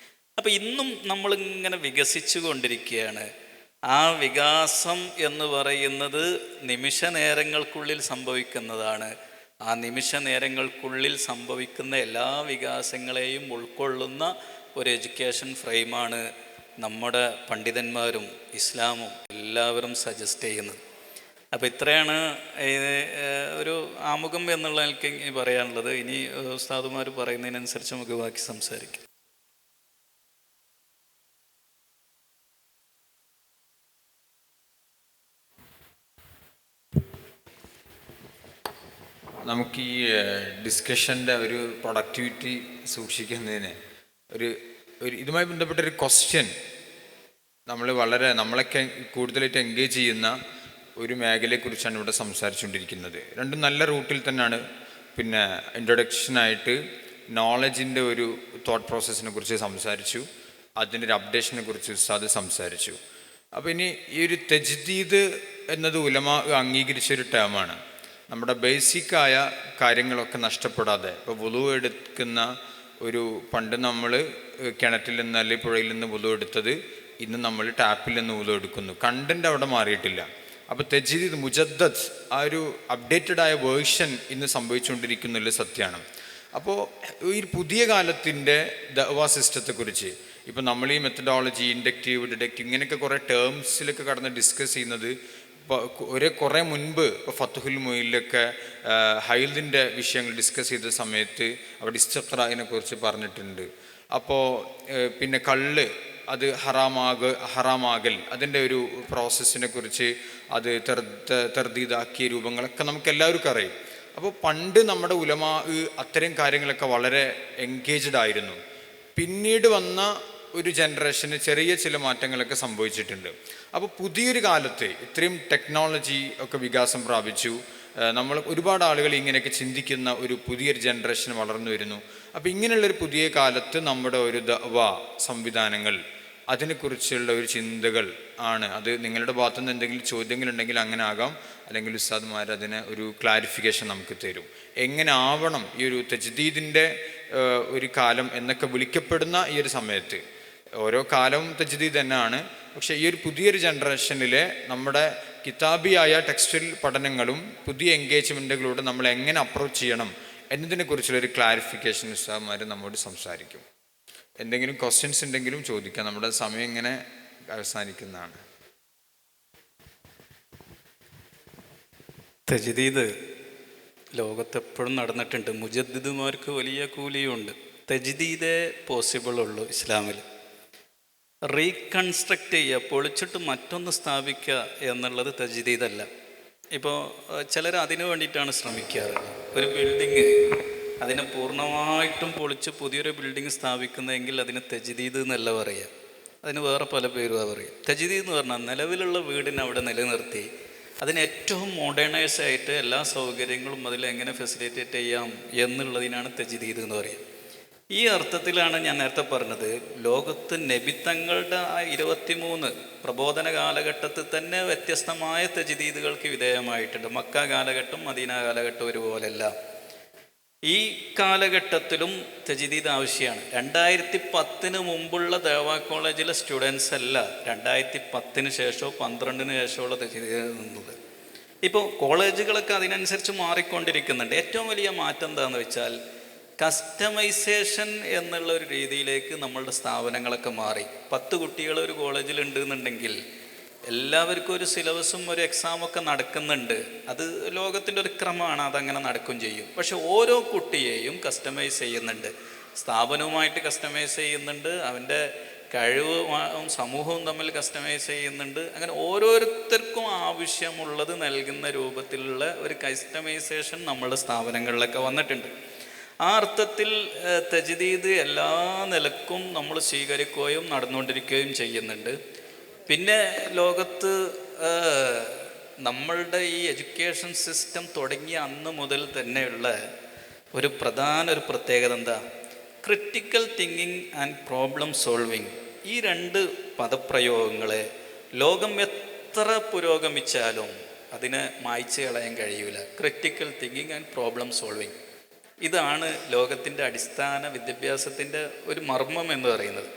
അപ്പം ഇന്നും നമ്മളിങ്ങനെ വികസിച്ചു കൊണ്ടിരിക്കുകയാണ്. ആ വികാസം എന്ന് പറയുന്നത് നിമിഷ നേരങ്ങൾക്കുള്ളിൽ സംഭവിക്കുന്നതാണ്. ആ നിമിഷ നേരങ്ങൾക്കുള്ളിൽ സംഭവിക്കുന്ന എല്ലാ വികാസങ്ങളെയും ഉൾക്കൊള്ളുന്ന ഒരു എഡ്യൂക്കേഷൻ ഫ്രെയിമാണ് നമ്മുടെ പണ്ഡിതന്മാരും ഇസ്ലാമും എല്ലാവരും സജസ്റ്റ് ചെയ്യുന്നത്. അപ്പോൾ ഇത്രയാണ് ഒരു ആമുഖം എന്നുള്ള എനിക്ക് പറയാനുള്ളത്. ഇനി ഉസ്താദുമാർ പറയുന്നതിനനുസരിച്ച് നമുക്ക് ബാക്കി സംസാരിക്കാം. നമുക്ക് ഈ ഡിസ്കഷൻ്റെ ഒരു പ്രൊഡക്ടിവിറ്റി സൂക്ഷിക്കുന്നതിന് ഒരു ഇതുമായി ബന്ധപ്പെട്ടൊരു ക്വസ്റ്റ്യൻ നമ്മളൊക്കെ കൂടുതലായിട്ട് എൻഗേജ് ചെയ്യുന്ന ഒരു മേഖലയെക്കുറിച്ചാണ് ഇവിടെ സംസാരിച്ചുകൊണ്ടിരിക്കുന്നത്. രണ്ടും നല്ല റൂട്ടിൽ തന്നെയാണ്. പിന്നെ ഇൻട്രൊഡക്ഷനായിട്ട് നോളജിൻ്റെ ഒരു തോട്ട് പ്രോസസ്സിനെ കുറിച്ച് സംസാരിച്ചു, അതിൻ്റെ ഒരു അപ്ഡേഷനെ കുറിച്ച് ഉസ്താദ് സംസാരിച്ചു. അപ്പോൾ ഇനി ഈ ഒരു തജ്ദീദ് എന്നത് ഉലമാ അംഗീകരിച്ചൊരു ടേമാണ്. നമ്മുടെ ബേസിക്കായ കാര്യങ്ങളൊക്കെ നഷ്ടപ്പെടാതെ, ഇപ്പോൾ വുളു എടുക്കുന്ന ഒരു പണ്ട് നമ്മൾ കിണറ്റിൽ നിന്ന് അല്ലെങ്കിൽ പുഴയിൽ നിന്ന് വുളു എടുത്തത് ഇന്ന് നമ്മൾ ടാപ്പിൽ നിന്ന് വുളു എടുക്കുന്നു. കണ്ടന്റ് അവിടെ മാറിയിട്ടില്ല. അപ്പോൾ തജ്ദീദ് മുജദ്ദദ് ആ ഒരു അപ്ഡേറ്റഡ് ആയ വേർഷൻ ഇന്ന് സംഭവിച്ചുകൊണ്ടിരിക്കുന്നുള്ള സത്യമാണ്. അപ്പോൾ ഈ പുതിയ കാലത്തിൻ്റെ ദഅ്വാ സിസ്റ്റത്തെക്കുറിച്ച് ഇപ്പോൾ നമ്മൾ ഈ മെത്തഡോളജി, ഇൻഡക്റ്റീവ്, ഡിഡക്റ്റീവ് ഇങ്ങനെയൊക്കെ കുറേ ടേംസിലൊക്കെ കടന്ന് ഡിസ്കസ് ചെയ്യുന്നത് കുറേ മുൻപ് ഇപ്പോൾ ഫത്തുഹുൽ മുയിലൊക്കെ ഹൈദിൻ്റെ വിഷയങ്ങൾ ഡിസ്കസ് ചെയ്ത സമയത്ത് അവിടെ ഇസ്തിഖ്റാഇനെ കുറിച്ച് പറഞ്ഞിട്ടുണ്ട്. അപ്പോൾ പിന്നെ കള്ള് അത് ഹറാമാകൽ അതിൻ്റെ ഒരു പ്രോസസ്സിനെ കുറിച്ച് അത് തർദീദാക്കിയ രൂപങ്ങളൊക്കെ നമുക്ക് എല്ലാവർക്കും അറിയും. അപ്പോൾ പണ്ട് നമ്മുടെ ഉലമാ അത്തരം കാര്യങ്ങളൊക്കെ വളരെ എൻഗേജ്ഡ് ആയിരുന്നു. പിന്നീട് വന്ന ഒരു ജനറേഷന് ചെറിയ ചില മാറ്റങ്ങളൊക്കെ സംഭവിച്ചിട്ടുണ്ട്. അപ്പോൾ പുതിയൊരു കാലത്ത് ഇത്രയും ടെക്നോളജി ഒക്കെ വികാസം പ്രാപിച്ചു, നമ്മൾ ഒരുപാട് ആളുകൾ ഇങ്ങനെയൊക്കെ ചിന്തിക്കുന്ന ഒരു പുതിയൊരു ജനറേഷൻ വളർന്നു വരുന്നു. അപ്പോൾ ഇങ്ങനെയുള്ളൊരു പുതിയ കാലത്ത് നമ്മുടെ ഒരു ദഅ്വാ സംവിധാനങ്ങൾ, അതിനെക്കുറിച്ചുള്ള ഒരു ചിന്തകൾ ആണ്. അത് നിങ്ങളുടെ ഭാഗത്തുനിന്ന് എന്തെങ്കിലും ചോദ്യങ്ങളുണ്ടെങ്കിൽ അങ്ങനെ ആകാം, അല്ലെങ്കിൽ ഉസ്താദ്മാർ അതിന് ഒരു ക്ലാരിഫിക്കേഷൻ നമുക്ക് തരും. എങ്ങനെ ആവണം ഈ ഒരു തജ്ദീദിൻ്റെ ഒരു കാലം എന്നൊക്കെ വിളിക്കപ്പെടുന്ന ഈ ഒരു സമയത്ത്. ഓരോ കാലവും തജ്ദീദ് തന്നെയാണ്. പക്ഷേ ഈ ഒരു പുതിയൊരു ജനറേഷനിലെ നമ്മുടെ കിതാബിയായ ടെക്സ്റ്റൽ പഠനങ്ങളും പുതിയ എൻഗേജ്മെൻറ്റുകളോട് നമ്മൾ എങ്ങനെ അപ്രോച്ച് ചെയ്യണം എന്നതിനെക്കുറിച്ചുള്ളൊരു ക്ലാരിഫിക്കേഷൻ ഉസ്താദ്മാർ നമ്മോട് സംസാരിക്കും. എന്തെങ്കിലും ക്വസ്റ്റ്യൻസ് ഉണ്ടെങ്കിലും ചോദിക്കാം. നമ്മുടെ സമയം ഇങ്ങനെ അവസാനിക്കുന്നതാണ്. തജ്ദീദ് ലോകത്തെപ്പോഴും നടന്നിട്ടുണ്ട്. മുജദ്ദിദുമാർക്ക് വലിയ കൂലിയുണ്ട്. തജ്ദീദേ പോസിബിൾ ഉള്ളൂ ഇസ്ലാമിൽ. റീകൺസ്ട്രക്റ്റ് ചെയ്യുക, പൊളിച്ചിട്ട് മറ്റൊന്ന് സ്ഥാപിക്കുക എന്നുള്ളത് തജ്ദീദല്ല. ഇപ്പോൾ ചിലർ അതിനു വേണ്ടിയിട്ടാണ് ശ്രമിക്കാറ്. ഒരു ബിൽഡിങ് അതിനെ പൂർണ്ണമായിട്ടും പൊളിച്ച് പുതിയൊരു ബിൽഡിങ് സ്ഥാപിക്കുന്നതെങ്കിൽ അതിന് തജ്ദീദ് എന്നല്ല പറയുക, അതിന് വേറെ പല പേരുമാണ് പറയുക. തജ്ദീദ് എന്ന് പറഞ്ഞാൽ നിലവിലുള്ള വീടിനെ അവിടെ നിലനിർത്തി അതിന് ഏറ്റവും മോഡേണൈസ് ആയിട്ട് എല്ലാ സൗകര്യങ്ങളും അതിലെങ്ങനെ ഫെസിലിറ്റേറ്റ് ചെയ്യാം എന്നുള്ളതിനാണ് തജ്ദീദ് എന്ന് പറയുക. ഈ അർത്ഥത്തിലാണ് ഞാൻ നേരത്തെ പറഞ്ഞത്, ലോകത്ത് നബിത്തങ്ങളുടെ ആ 23 പ്രബോധന കാലഘട്ടത്തിൽ തന്നെ വ്യത്യസ്തമായ തജ്ദീദുകൾക്ക് വിധേയമായിട്ടുണ്ട്. മക്ക കാലഘട്ടം മദീന കാലഘട്ടം ഒരുപോലെയല്ല. ഈ കാലഘട്ടത്തിലും തജ്ദീദ് ആവശ്യമാണ്. 2010 മുമ്പുള്ള ദേവാ കോളേജിലെ സ്റ്റുഡൻസ് അല്ല 2010 ശേഷമോ 12 ശേഷമുള്ള തജ്ദീദ് നിന്നത്. ഇപ്പോൾ കോളേജുകളൊക്കെ അതിനനുസരിച്ച് മാറിക്കൊണ്ടിരിക്കുന്നുണ്ട്. ഏറ്റവും വലിയ മാറ്റം എന്താണെന്ന് വെച്ചാൽ കസ്റ്റമൈസേഷൻ എന്നുള്ള ഒരു രീതിയിലേക്ക് നമ്മളുടെ സ്ഥാപനങ്ങളൊക്കെ മാറി. 10 കുട്ടികൾ ഒരു കോളേജിലുണ്ട് എന്നുണ്ടെങ്കിൽ എല്ലാവർക്കും ഒരു സിലബസും ഒരു എക്സാമൊക്കെ നടക്കുന്നുണ്ട്. അത് ലോകത്തിൻ്റെ ഒരു ക്രമമാണ്, അതങ്ങനെ നടക്കും ചെയ്യും. പക്ഷെ ഓരോ കുട്ടിയെയും കസ്റ്റമൈസ് ചെയ്യുന്നുണ്ട്, സ്ഥാപനവുമായിട്ട് കസ്റ്റമൈസ് ചെയ്യുന്നുണ്ട്, അവൻ്റെ കഴിവും സമൂഹവും തമ്മിൽ കസ്റ്റമൈസ് ചെയ്യുന്നുണ്ട്. അങ്ങനെ ഓരോരുത്തർക്കും ആവശ്യമുള്ളത് നൽകുന്ന രൂപത്തിലുള്ള ഒരു കസ്റ്റമൈസേഷൻ നമ്മളുടെ സ്ഥാപനങ്ങളിലൊക്കെ വന്നിട്ടുണ്ട്. ആ അർത്ഥത്തിൽ തജ്ദീദ് എല്ലാ നിലക്കും നമ്മൾ സ്വീകരിക്കുകയും നടന്നുകൊണ്ടിരിക്കുകയും ചെയ്യുന്നുണ്ട്. പിന്നെ ലോകത്ത് നമ്മളുടെ ഈ എഡ്യൂക്കേഷൻ സിസ്റ്റം തുടങ്ങിയ അന്ന് മുതൽ തന്നെയുള്ള ഒരു പ്രത്യേകത എന്താ? Critical thinking and problem solving. ഈ 2 പദപ്രയോഗങ്ങളെ ലോകം എത്ര പുരോഗമിച്ചാലും അതിനെ മായ്ച്ചു കളയാൻ കഴിയില്ല. Critical thinking and problem solving, ഇതാണ് ലോകത്തിൻ്റെ അടിസ്ഥാന വിദ്യാഭ്യാസത്തിൻ്റെ ഒരു മർമ്മം എന്ന് പറയുന്നത്.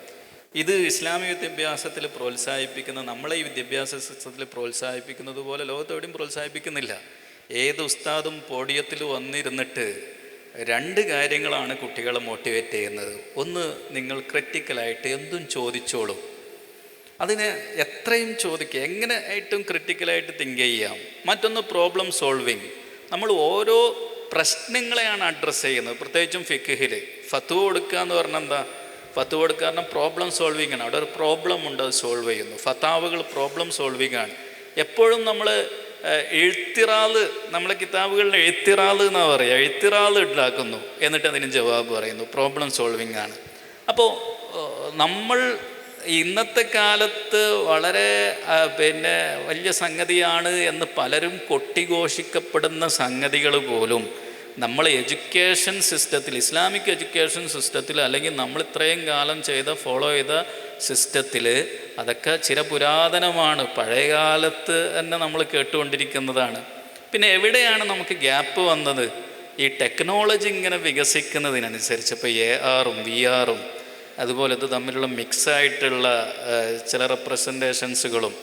ഇത് ഇസ്ലാമിക വിദ്യാഭ്യാസത്തിൽ പ്രോത്സാഹിപ്പിക്കുന്ന, നമ്മളെ ഈ വിദ്യാഭ്യാസ സിസ്റ്റത്തിൽ പ്രോത്സാഹിപ്പിക്കുന്നത് പോലെ ലോകത്തെവിടെയും പ്രോത്സാഹിപ്പിക്കുന്നില്ല. ഏത് ഉസ്താദും പോഡിയത്തിൽ വന്നിരുന്നിട്ട് 2 കാര്യങ്ങളാണ് കുട്ടികളെ മോട്ടിവേറ്റ് ചെയ്യുന്നത്. ഒന്ന്, നിങ്ങൾ ക്രിട്ടിക്കലായിട്ട് എന്തും ചോദിച്ചോളൂ, അതിന് എത്രയും ചോദിക്കുക, എങ്ങനെ ആയിട്ടും ക്രിട്ടിക്കലായിട്ട് തിങ്ക് ചെയ്യാം. മറ്റൊന്ന് പ്രോബ്ലം സോൾവിങ്, നമ്മൾ ഓരോ പ്രശ്നങ്ങളെയാണ് അഡ്രസ്സ് ചെയ്യുന്നത്. പ്രത്യേകിച്ചും ഫിഖ്ഹിൽ ഫത്വ കൊടുക്കുക എന്ന് പറഞ്ഞാൽ എന്താ? ഫത്വ കൊടുക്കുക കാരണം പ്രോബ്ലം സോൾവിങ് ആണ്. അവിടെ ഒരു പ്രോബ്ലം ഉണ്ട്, അത് സോൾവ് ചെയ്യുന്നു. ഫത്താവുകൾ പ്രോബ്ലം സോൾവിങ് ആണ്. എപ്പോഴും നമ്മൾ എഴുത്തിറാള്, നമ്മളെ കിതാബുകളിൽ എഴുത്തിറാള് എന്നാണ് പറയുക, എഴുത്തിറാള് ഉണ്ടാക്കുന്നു എന്നിട്ട് അതിന് ജവാബ് പറയുന്നു. പ്രോബ്ലം സോൾവിങ് ആണ്. അപ്പോൾ നമ്മൾ ഇന്നത്തെ കാലത്ത് വളരെ വലിയ സംഗതിയാണ് എന്ന് പലരും കൊട്ടിഘോഷിക്കപ്പെടുന്ന സംഗതികൾ പോലും നമ്മൾ എഡ്യൂക്കേഷൻ സിസ്റ്റത്തിൽ, ഇസ്ലാമിക് എഡ്യൂക്കേഷൻ സിസ്റ്റത്തിൽ, അല്ലെങ്കിൽ നമ്മൾ ഇത്രയും കാലം ഫോളോ ചെയ്ത സിസ്റ്റത്തിൽ അതൊക്കെ ചിരപുരാതനമാണ്, പഴയ കാലത്ത് തന്നെ നമ്മൾ കേട്ടുകൊണ്ടിരിക്കുന്നതാണ്. പിന്നെ എവിടെയാണ് നമുക്ക് ഗ്യാപ്പ് വന്നത്? ഈ ടെക്നോളജി ഇങ്ങനെ വികസിക്കുന്നതിനനുസരിച്ച് ഇപ്പോൾ ARഉം VR അതുപോലെ ഇത് തമ്മിലുള്ള മിക്സായിട്ടുള്ള ചില റെപ്രസെൻറ്റേഷൻസുകളും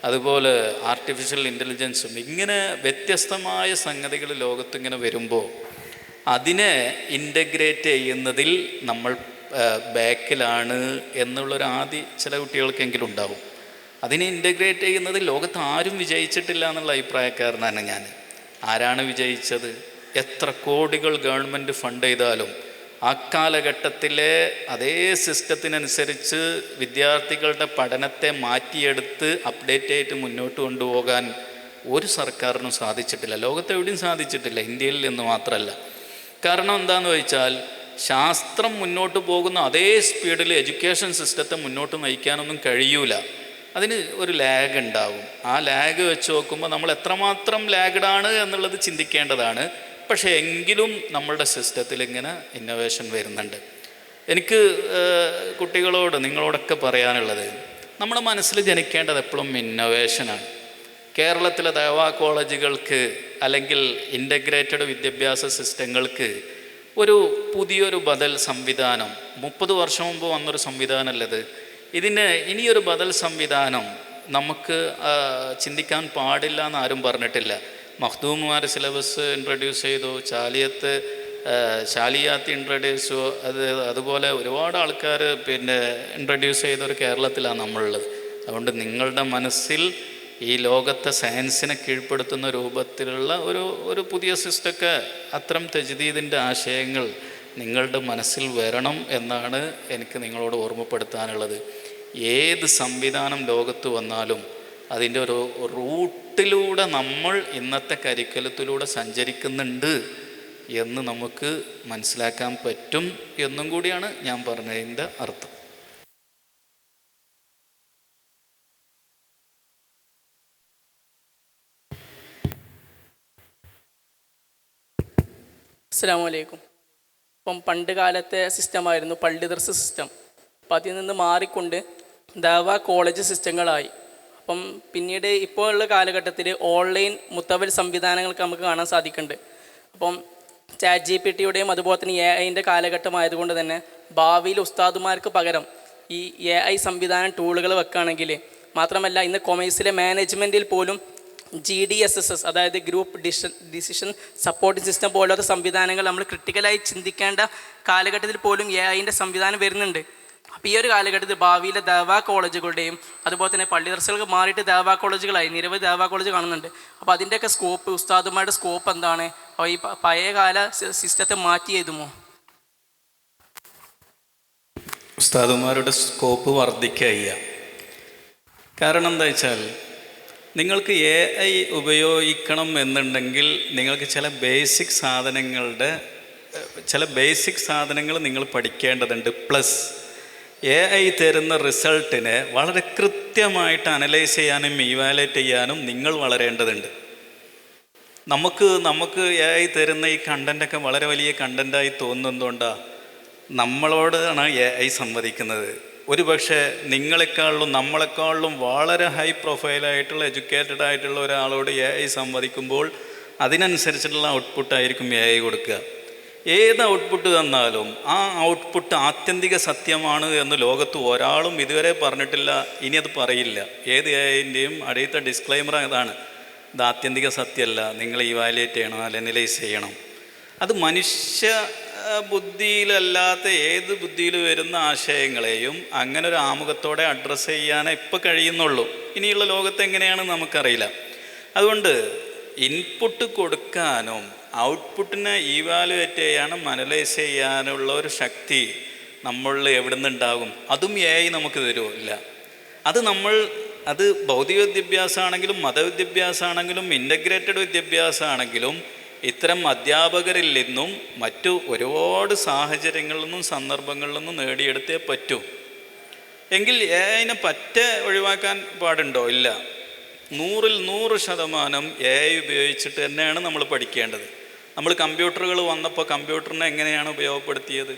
അതുപോലെ ആർട്ടിഫിഷ്യൽ ഇൻ്റലിജൻസും ഇങ്ങനെ വ്യത്യസ്തമായ സംഗതികൾ ലോകത്തിങ്ങനെ വരുമ്പോൾ അതിനെ ഇൻ്റഗ്രേറ്റ് ചെയ്യുന്നതിൽ നമ്മൾ ബാക്കിലാണ് എന്നുള്ളൊരു ചില കുട്ടികൾക്കെങ്കിലും ഉണ്ടാവും. അതിനെ ഇൻ്റഗ്രേറ്റ് ചെയ്യുന്നതിൽ ലോകത്ത് ആരും വിജയിച്ചിട്ടില്ല എന്നുള്ള അഭിപ്രായക്കാരനാണ് ഞാൻ. ആരാണ് വിജയിച്ചത്? എത്ര കോടികൾ ഗവൺമെൻറ് ഫണ്ട് ചെയ്താലും അക്കാലഘട്ടത്തിലെ അതേ സിസ്റ്റത്തിനനുസരിച്ച് വിദ്യാർത്ഥികളുടെ പഠനത്തെ മാറ്റിയെടുത്ത് അപ്ഡേറ്റ് ആയിട്ട് മുന്നോട്ട് കൊണ്ടുപോകാൻ ഒരു സർക്കാരിനും സാധിച്ചിട്ടില്ല. ലോകത്തെവിടെയും സാധിച്ചിട്ടില്ല, ഇന്ത്യയിൽ എന്ന് മാത്രമല്ല. കാരണം എന്താണെന്ന് വെച്ചാൽ ശാസ്ത്രം മുന്നോട്ട് പോകുന്ന അതേ സ്പീഡിൽ എഡ്യൂക്കേഷൻ സിസ്റ്റത്തെ മുന്നോട്ട് നയിക്കാനൊന്നും കഴിയൂല. അതിന് ഒരു ലാഗ് ഉണ്ടാവും. ആ ലാഗ് വെച്ച് നോക്കുമ്പോൾ നമ്മൾ എത്രമാത്രം ലാഗ്ഡാണ് എന്നുള്ളത് ചിന്തിക്കേണ്ടതാണ്. പക്ഷേ എങ്കിലും നമ്മളുടെ സിസ്റ്റത്തിൽ ഇങ്ങനെ ഇന്നോവേഷൻ വരുന്നുണ്ട്. എനിക്ക് കുട്ടികളോട് നിങ്ങളോടൊക്കെ പറയാനുള്ളത്, നമ്മുടെ മനസ്സിൽ ജനിക്കേണ്ടത് എപ്പോഴും ഇന്നോവേഷനാണ്. കേരളത്തിലെ ദേവാ കോളേജുകൾക്ക് അല്ലെങ്കിൽ ഇൻ്റഗ്രേറ്റഡ് വിദ്യാഭ്യാസ സിസ്റ്റങ്ങൾക്ക് ഒരു പുതിയൊരു ബദൽ സംവിധാനം, 30 വർഷം മുമ്പ് വന്നൊരു സംവിധാനമല്ലത്. ഇതിന് ഇനിയൊരു ബദൽ സംവിധാനം നമുക്ക് ചിന്തിക്കാൻ പാടില്ല എന്ന് ആരും പറഞ്ഞിട്ടില്ല. മഖ്ദൂമുമാർ സിലബസ് ഇൻട്രൊഡ്യൂസ് ചെയ്തു, ചാലിയത്ത് ശാലിയാത്ത് ഇൻട്രൊഡ്യൂസോ അതുപോലെ ഒരുപാട് ആൾക്കാർ ഇൻട്രൊഡ്യൂസ് ചെയ്തൊരു കേരളത്തിലാണ് നമ്മളുള്ളത്. അതുകൊണ്ട് നിങ്ങളുടെ മനസ്സിൽ ഈ ലോകത്തെ സയൻസിനെ കീഴ്പ്പെടുത്തുന്ന രൂപത്തിലുള്ള ഒരു പുതിയ സിസ്റ്റമൊക്കെ അത്തരം തജ്ദീദിൻ്റെ ആശയങ്ങൾ നിങ്ങളുടെ മനസ്സിൽ വരണം എന്നാണ് എനിക്ക് നിങ്ങളോട് ഓർമ്മപ്പെടുത്താനുള്ളത്. ഏത് സംവിധാനം ലോകത്ത് വന്നാലും അതിൻ്റെ ഒരു റൂട്ടിലൂടെ നമ്മൾ ഇന്നത്തെ കരിക്കുലത്തിലൂടെ സഞ്ചരിക്കുന്നുണ്ട് എന്ന് നമുക്ക് മനസ്സിലാക്കാൻ പറ്റും എന്നും കൂടിയാണ് ഞാൻ പറഞ്ഞതിൻ്റെ അർത്ഥം. അസ്സലാമു അലൈക്കും. ഇപ്പം പണ്ട് കാലത്തെ സിസ്റ്റമായിരുന്നു പള്ളി ദർസ് സിസ്റ്റം. അപ്പം അതിൽ നിന്ന് മാറിക്കൊണ്ട് ദഅവ കോളേജ് സിസ്റ്റങ്ങളായി. അപ്പം പിന്നീട് ഇപ്പോൾ ഉള്ള കാലഘട്ടത്തിൽ ഓൺലൈൻ മുത്തവൽ സംവിധാനങ്ങൾക്ക് നമുക്ക് കാണാൻ സാധിക്കുന്നുണ്ട്. അപ്പം ChatGPTയുടെയും അതുപോലെ തന്നെ AI കാലഘട്ടമായതുകൊണ്ട് തന്നെ ഭാവിയിൽ ഉസ്താദുമാർക്ക് പകരം ഈ AI സംവിധാനം ടൂളുകൾ വെക്കുകയാണെങ്കിൽ, മാത്രമല്ല ഇന്ന് കൊമേഴ്സിലെ മാനേജ്മെൻറ്റിൽ പോലും GDSS അതായത് ഗ്രൂപ്പ് ഡിസിഷൻ സപ്പോർട്ടിംഗ് സിസ്റ്റം പോലത്തെ സംവിധാനങ്ങൾ നമ്മൾ ക്രിട്ടിക്കലായി ചിന്തിക്കേണ്ട കാലഘട്ടത്തിൽ പോലും AI സംവിധാനം വരുന്നുണ്ട്. അപ്പോൾ ഈ ഒരു കാലഘട്ടത്തിൽ ഭാവിയിലെ ദഅവ കോളേജുകളുടെയും അതുപോലെ തന്നെ പള്ളി ദർസുകൾക്ക് മാറിയിട്ട് ദഅവ കോളേജുകളായി നിരവധി ദഅവ കോളേജ് കാണുന്നുണ്ട്. അപ്പോൾ അതിൻ്റെയൊക്കെ സ്കോപ്പ്, ഉസ്താദുമാരുടെ സ്കോപ്പ് എന്താണ്? അപ്പോൾ ഈ പഴയകാല സിസ്റ്റത്തെ മാറ്റി എഴുതുമോ? ഉസ്താദുമാരുടെ സ്കോപ്പ് വർദ്ധിക്കുക. കാരണം എന്താ വെച്ചാൽ, നിങ്ങൾക്ക് AI ഉപയോഗിക്കണം എന്നുണ്ടെങ്കിൽ നിങ്ങൾക്ക് ചില ബേസിക് സാധനങ്ങൾ നിങ്ങൾ പഠിക്കേണ്ടതുണ്ട്. പ്ലസ് AI തരുന്ന റിസൾട്ടിനെ വളരെ കൃത്യമായിട്ട് അനലൈസ് ചെയ്യാനും ഇവാലുവേറ്റ് ചെയ്യാനും നിങ്ങൾ വളരേണ്ടതുണ്ട്. നമുക്ക് AI തരുന്ന ഈ കണ്ടൻറ്റൊക്കെ വളരെ വലിയ കണ്ടൻറ്റായി തോന്നുന്നതുകൊണ്ടാണ് നമ്മളോടാണ് AI സംവദിക്കുന്നത്. ഒരു പക്ഷേ നമ്മളെക്കാളിലും വളരെ ഹൈ പ്രൊഫൈലായിട്ടുള്ള എഡ്യൂക്കേറ്റഡ് ആയിട്ടുള്ള ഒരാളോട് AI സംവദിക്കുമ്പോൾ അതിനനുസരിച്ചിട്ടുള്ള ഔട്ട്പുട്ടായിരിക്കും AI കൊടുക്കുക. ഏത് ഔട്ട്പുട്ട് തന്നാലും ആ ഔട്ട്പുട്ട് ആത്യന്തിക സത്യമാണ് എന്ന് ലോകത്ത് ഒരാളും ഇതുവരെ പറഞ്ഞിട്ടില്ല, ഇനി അത് പറയില്ല. ഏത് AIൻ്റെയും അടുത്ത ഡിസ്ക്ലൈമർ അതാണ്, ഇത് ആത്യന്തിക സത്യമല്ല, നിങ്ങൾ ഇവാലുവേറ്റ് ചെയ്യണം, അനലൈസ് ചെയ്യണം. അത് മനുഷ്യ ബുദ്ധിയിലല്ലാത്ത ഏത് ബുദ്ധിയിൽ വരുന്ന ആശയങ്ങളെയും അങ്ങനെ ഒരു ആമുഖത്തോടെ അഡ്രസ്സ് ചെയ്യാനേ ഇപ്പോൾ കഴിയുന്നുള്ളൂ. ഇനിയുള്ള ലോകത്ത് എങ്ങനെയാണെന്ന് നമുക്കറിയില്ല. അതുകൊണ്ട് ഇൻപുട്ട് കൊടുക്കാനും ഔട്ട്പുട്ടിനെ ഈവാലുവേറ്റ് ചെയ്യാനും അനലൈസ് ചെയ്യാനുള്ള ഒരു ശക്തി നമ്മളിൽ എവിടെ നിന്നുണ്ടാകും? അതും AI നമുക്ക് തരുമില്ല. അത് ഭൗതിക വിദ്യാഭ്യാസമാണെങ്കിലും മതവിദ്യാഭ്യാസമാണെങ്കിലും ഇൻ്റഗ്രേറ്റഡ് വിദ്യാഭ്യാസമാണെങ്കിലും ഇത്തരം അധ്യാപകരിൽ നിന്നും മറ്റു ഒരുപാട് സാഹചര്യങ്ങളിൽ നിന്നും സന്ദർഭങ്ങളിൽ നിന്നും നേടിയെടുത്തേ പറ്റൂ. എങ്കിൽ AI പറ്റേ ഒഴിവാക്കാൻ പാടുണ്ടോ? ഇല്ല. 100% AI ഉപയോഗിച്ചിട്ട് തന്നെയാണ് നമ്മൾ പഠിക്കേണ്ടത്. നമ്മൾ കമ്പ്യൂട്ടറുകൾ വന്നപ്പോൾ കമ്പ്യൂട്ടറിനെ എങ്ങനെയാണ് ഉപയോഗപ്പെടുത്തിയത്?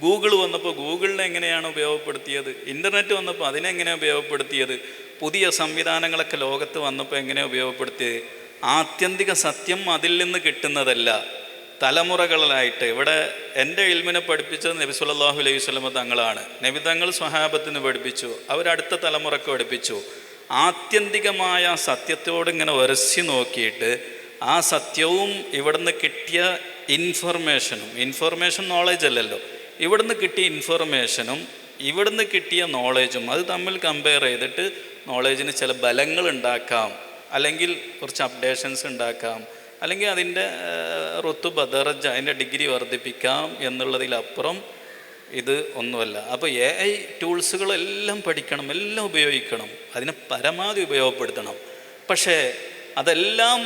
ഗൂഗിൾ വന്നപ്പോൾ ഗൂഗിളിനെ എങ്ങനെയാണ് ഉപയോഗപ്പെടുത്തിയത്? ഇൻ്റർനെറ്റ് വന്നപ്പോൾ അതിനെങ്ങനെയാണ് ഉപയോഗപ്പെടുത്തിയത്? പുതിയ സംവിധാനങ്ങളൊക്കെ ലോകത്ത് വന്നപ്പോൾ എങ്ങനെയാണ് ഉപയോഗപ്പെടുത്തിയത്? ആത്യന്തിക സത്യം അതിൽ നിന്ന് കിട്ടുന്നതല്ല. തലമുറകളിലായിട്ട് ഇവിടെ എൻ്റെ ഇൽമിനെ പഠിപ്പിച്ചത് നബി സല്ലല്ലാഹു അലൈഹി വസല്ലം തങ്ങളാണ്. നബി തങ്ങൾ സ്വഹാബത്തിന് പഠിപ്പിച്ചു, അവരടുത്ത തലമുറക്ക് പഠിപ്പിച്ചു. ആത്യന്തികമായ സത്യത്തോട് ഇങ്ങനെ ഉരസി നോക്കിയിട്ട് ആ സത്യവും ഇവിടുന്ന് കിട്ടിയ ഇൻഫർമേഷൻ നോളേജ് അല്ലല്ലോ, ഇവിടുന്ന് കിട്ടിയ ഇൻഫർമേഷനും ഇവിടുന്ന് കിട്ടിയ നോളേജും അത് തമ്മിൽ കമ്പയർ ചെയ്തിട്ട് നോളേജിന് ചില ബലങ്ങൾ ഉണ്ടാക്കാം, അല്ലെങ്കിൽ കുറച്ച് അപ്ഡേഷൻസ് ഉണ്ടാക്കാം, അല്ലെങ്കിൽ അതിൻ്റെ റുത്തുബ ദറജ അതിൻ്റെ ഡിഗ്രി വർദ്ധിപ്പിക്കാം എന്നുള്ളതിലപ്പുറം ഇത് ഒന്നുമല്ല. അപ്പോൾ AI ടൂൾസുകളെല്ലാം പഠിക്കണം, എല്ലാം ഉപയോഗിക്കണം, അതിനെ പരമാവധി ഉപയോഗപ്പെടുത്തണം. പക്ഷേ അതെല്ലാം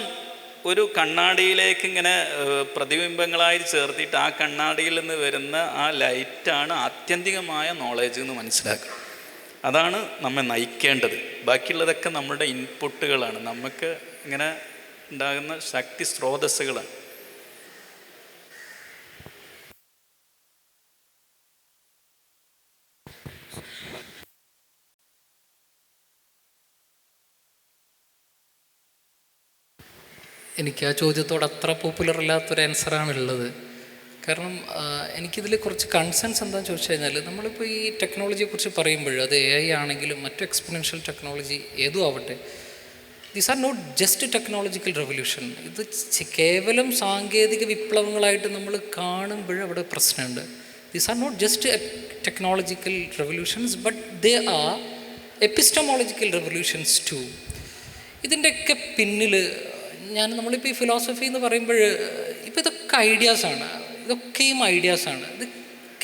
ഒരു കണ്ണാടിയിലേക്ക് ഇങ്ങനെ പ്രതിബിംബങ്ങളായി ചേർത്തിട്ട് ആ കണ്ണാടിയിൽ നിന്ന് വരുന്ന ആ ലൈറ്റാണ് ആത്യന്തികമായ നോളേജ് എന്ന് മനസ്സിലാക്കുക. അതാണ് നമ്മെ നയിക്കേണ്ടത്. ബാക്കിയുള്ളതൊക്കെ നമ്മളുടെ ഇൻപുട്ടുകളാണ്, നമുക്ക് ഇങ്ങനെ ഉണ്ടാകുന്ന ശക്തി സ്രോതസ്സുകളാണ്. എനിക്ക് ആ ചോദ്യത്തോട് അത്ര പോപ്പുലർ അല്ലാത്തൊരു ആൻസറാണുള്ളത്. കാരണം എനിക്കിതിൽ കുറച്ച് കൺസേൺസ് എന്താണെന്ന് ചോദിച്ചു കഴിഞ്ഞാൽ, നമ്മളിപ്പോൾ ഈ ടെക്നോളജിയെക്കുറിച്ച് പറയുമ്പോൾ അത് AI ആണെങ്കിലും മറ്റു എക്സ്പൊണൻഷ്യൽ ടെക്നോളജി ഏതും ആവട്ടെ, these are not just technological revolution. ഇത് കേവലം സാങ്കേതിക വിപ്ലവങ്ങളായിട്ട് നമ്മൾ കാണുമ്പോൾ അവിടെ പ്രശ്നമുണ്ട്. These are not just technological revolutions, but they are epistemological revolutions too. ഇതിൻ്റെയൊക്കെ പിന്നിൽ നമ്മളിപ്പോൾ ഈ ഫിലോസഫി എന്ന് പറയുമ്പോൾ ഇപ്പോൾ ഇതൊക്കെ ഐഡിയാസാണ്, ഇതൊക്കെയും ഐഡിയാസാണ്. ഇത്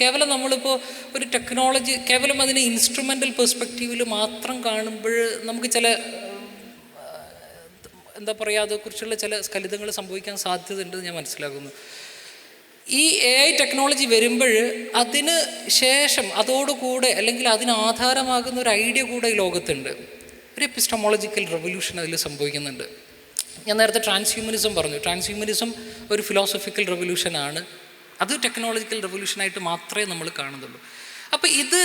കേവലം നമ്മളിപ്പോൾ ഒരു ടെക്നോളജി കേവലം അതിനെ ഇൻസ്ട്രുമെൻ്റൽ പെർസ്പെക്റ്റീവിൽ മാത്രം കാണുമ്പോൾ നമുക്ക് ചില എന്താ പറയുക അതേക്കുറിച്ചുള്ള ചില സ്ഖലിതങ്ങൾ സംഭവിക്കാൻ സാധ്യതയുണ്ടെന്ന് ഞാൻ മനസ്സിലാക്കുന്നു. ഈ AI ടെക്നോളജി വരുമ്പോൾ അതിന് ശേഷം അതോടുകൂടെ അല്ലെങ്കിൽ അതിനാധാരമാകുന്ന ഒരു ഐഡിയ കൂടെ ഈ ലോകത്തുണ്ട്. ഒരു എപ്പിസ്റ്റമോളജിക്കൽ റെവല്യൂഷൻ അതിൽ സംഭവിക്കുന്നുണ്ട്. ഞാൻ നേരത്തെ ട്രാൻസ്ഹ്യൂമനിസം പറഞ്ഞു. ട്രാൻസ്ഹ്യൂമനിസം ഒരു ഫിലോസഫിക്കൽ റെവല്യൂഷനാണ്. അത് ടെക്നോളജിക്കൽ റെവല്യൂഷനായിട്ട് മാത്രമേ നമ്മൾ കാണുന്നുള്ളൂ. അപ്പോൾ ഇത്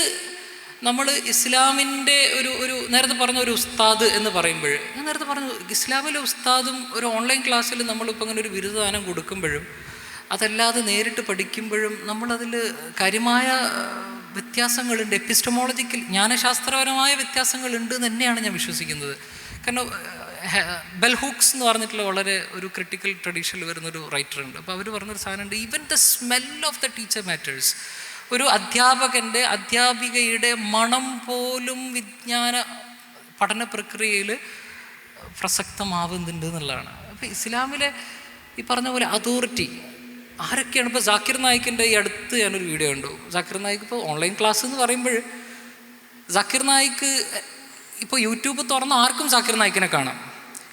നമ്മൾ ഇസ്ലാമിൻ്റെ ഒരു നേരത്തെ പറഞ്ഞ ഒരു ഉസ്താദ് എന്ന് പറയുമ്പോൾ, ഞാൻ നേരത്തെ പറഞ്ഞു ഇസ്ലാമിലെ ഉസ്താദും ഒരു ഓൺലൈൻ ക്ലാസ്സിൽ നമ്മളിപ്പോൾ അങ്ങനെ ഒരു ബിരുദദാനം കൊടുക്കുമ്പോഴും അതല്ലാതെ നേരിട്ട് പഠിക്കുമ്പോഴും നമ്മളതിൽ കാര്യമായ വ്യത്യാസങ്ങളുണ്ട്. എപ്പിസ്റ്റമോളജിക്കൽ ജ്ഞാനശാസ്ത്രപരമായ വ്യത്യാസങ്ങളുണ്ട് എന്ന് തന്നെയാണ് ഞാൻ വിശ്വസിക്കുന്നത്. കാരണം ബെൽ ഹൂക്സ് എന്ന് പറഞ്ഞിട്ടുള്ള വളരെ ഒരു ക്രിട്ടിക്കൽ ട്രഡീഷനിൽ വരുന്നൊരു റൈറ്ററുണ്ട്. അപ്പോൾ അവർ പറഞ്ഞൊരു സാധനമുണ്ട്, even the smell of the teacher matters. ഒരു അധ്യാപികയുടെ മണം പോലും വിജ്ഞാന പഠന പ്രക്രിയയിൽ പ്രസക്തമാവുന്നുണ്ട് എന്നുള്ളതാണ്. അപ്പോൾ ഇസ്ലാമിലെ ഈ പറഞ്ഞ പോലെ അതോറിറ്റി ആരൊക്കെയാണ്? ഇപ്പോൾ ജാക്കിർ നായിക്കിൻ്റെ ഈ അടുത്ത് ഞാനൊരു വീഡിയോ കണ്ടു. ജാക്കിർ നായിക്ക് ഇപ്പോൾ ഓൺലൈൻ ക്ലാസ് എന്ന് പറയുമ്പോൾ ജാക്കിർ നായിക്ക് ഇപ്പോൾ യൂട്യൂബ് തുറന്ന ആർക്കും ജാക്കിർ നായിക്കിനെ കാണാം.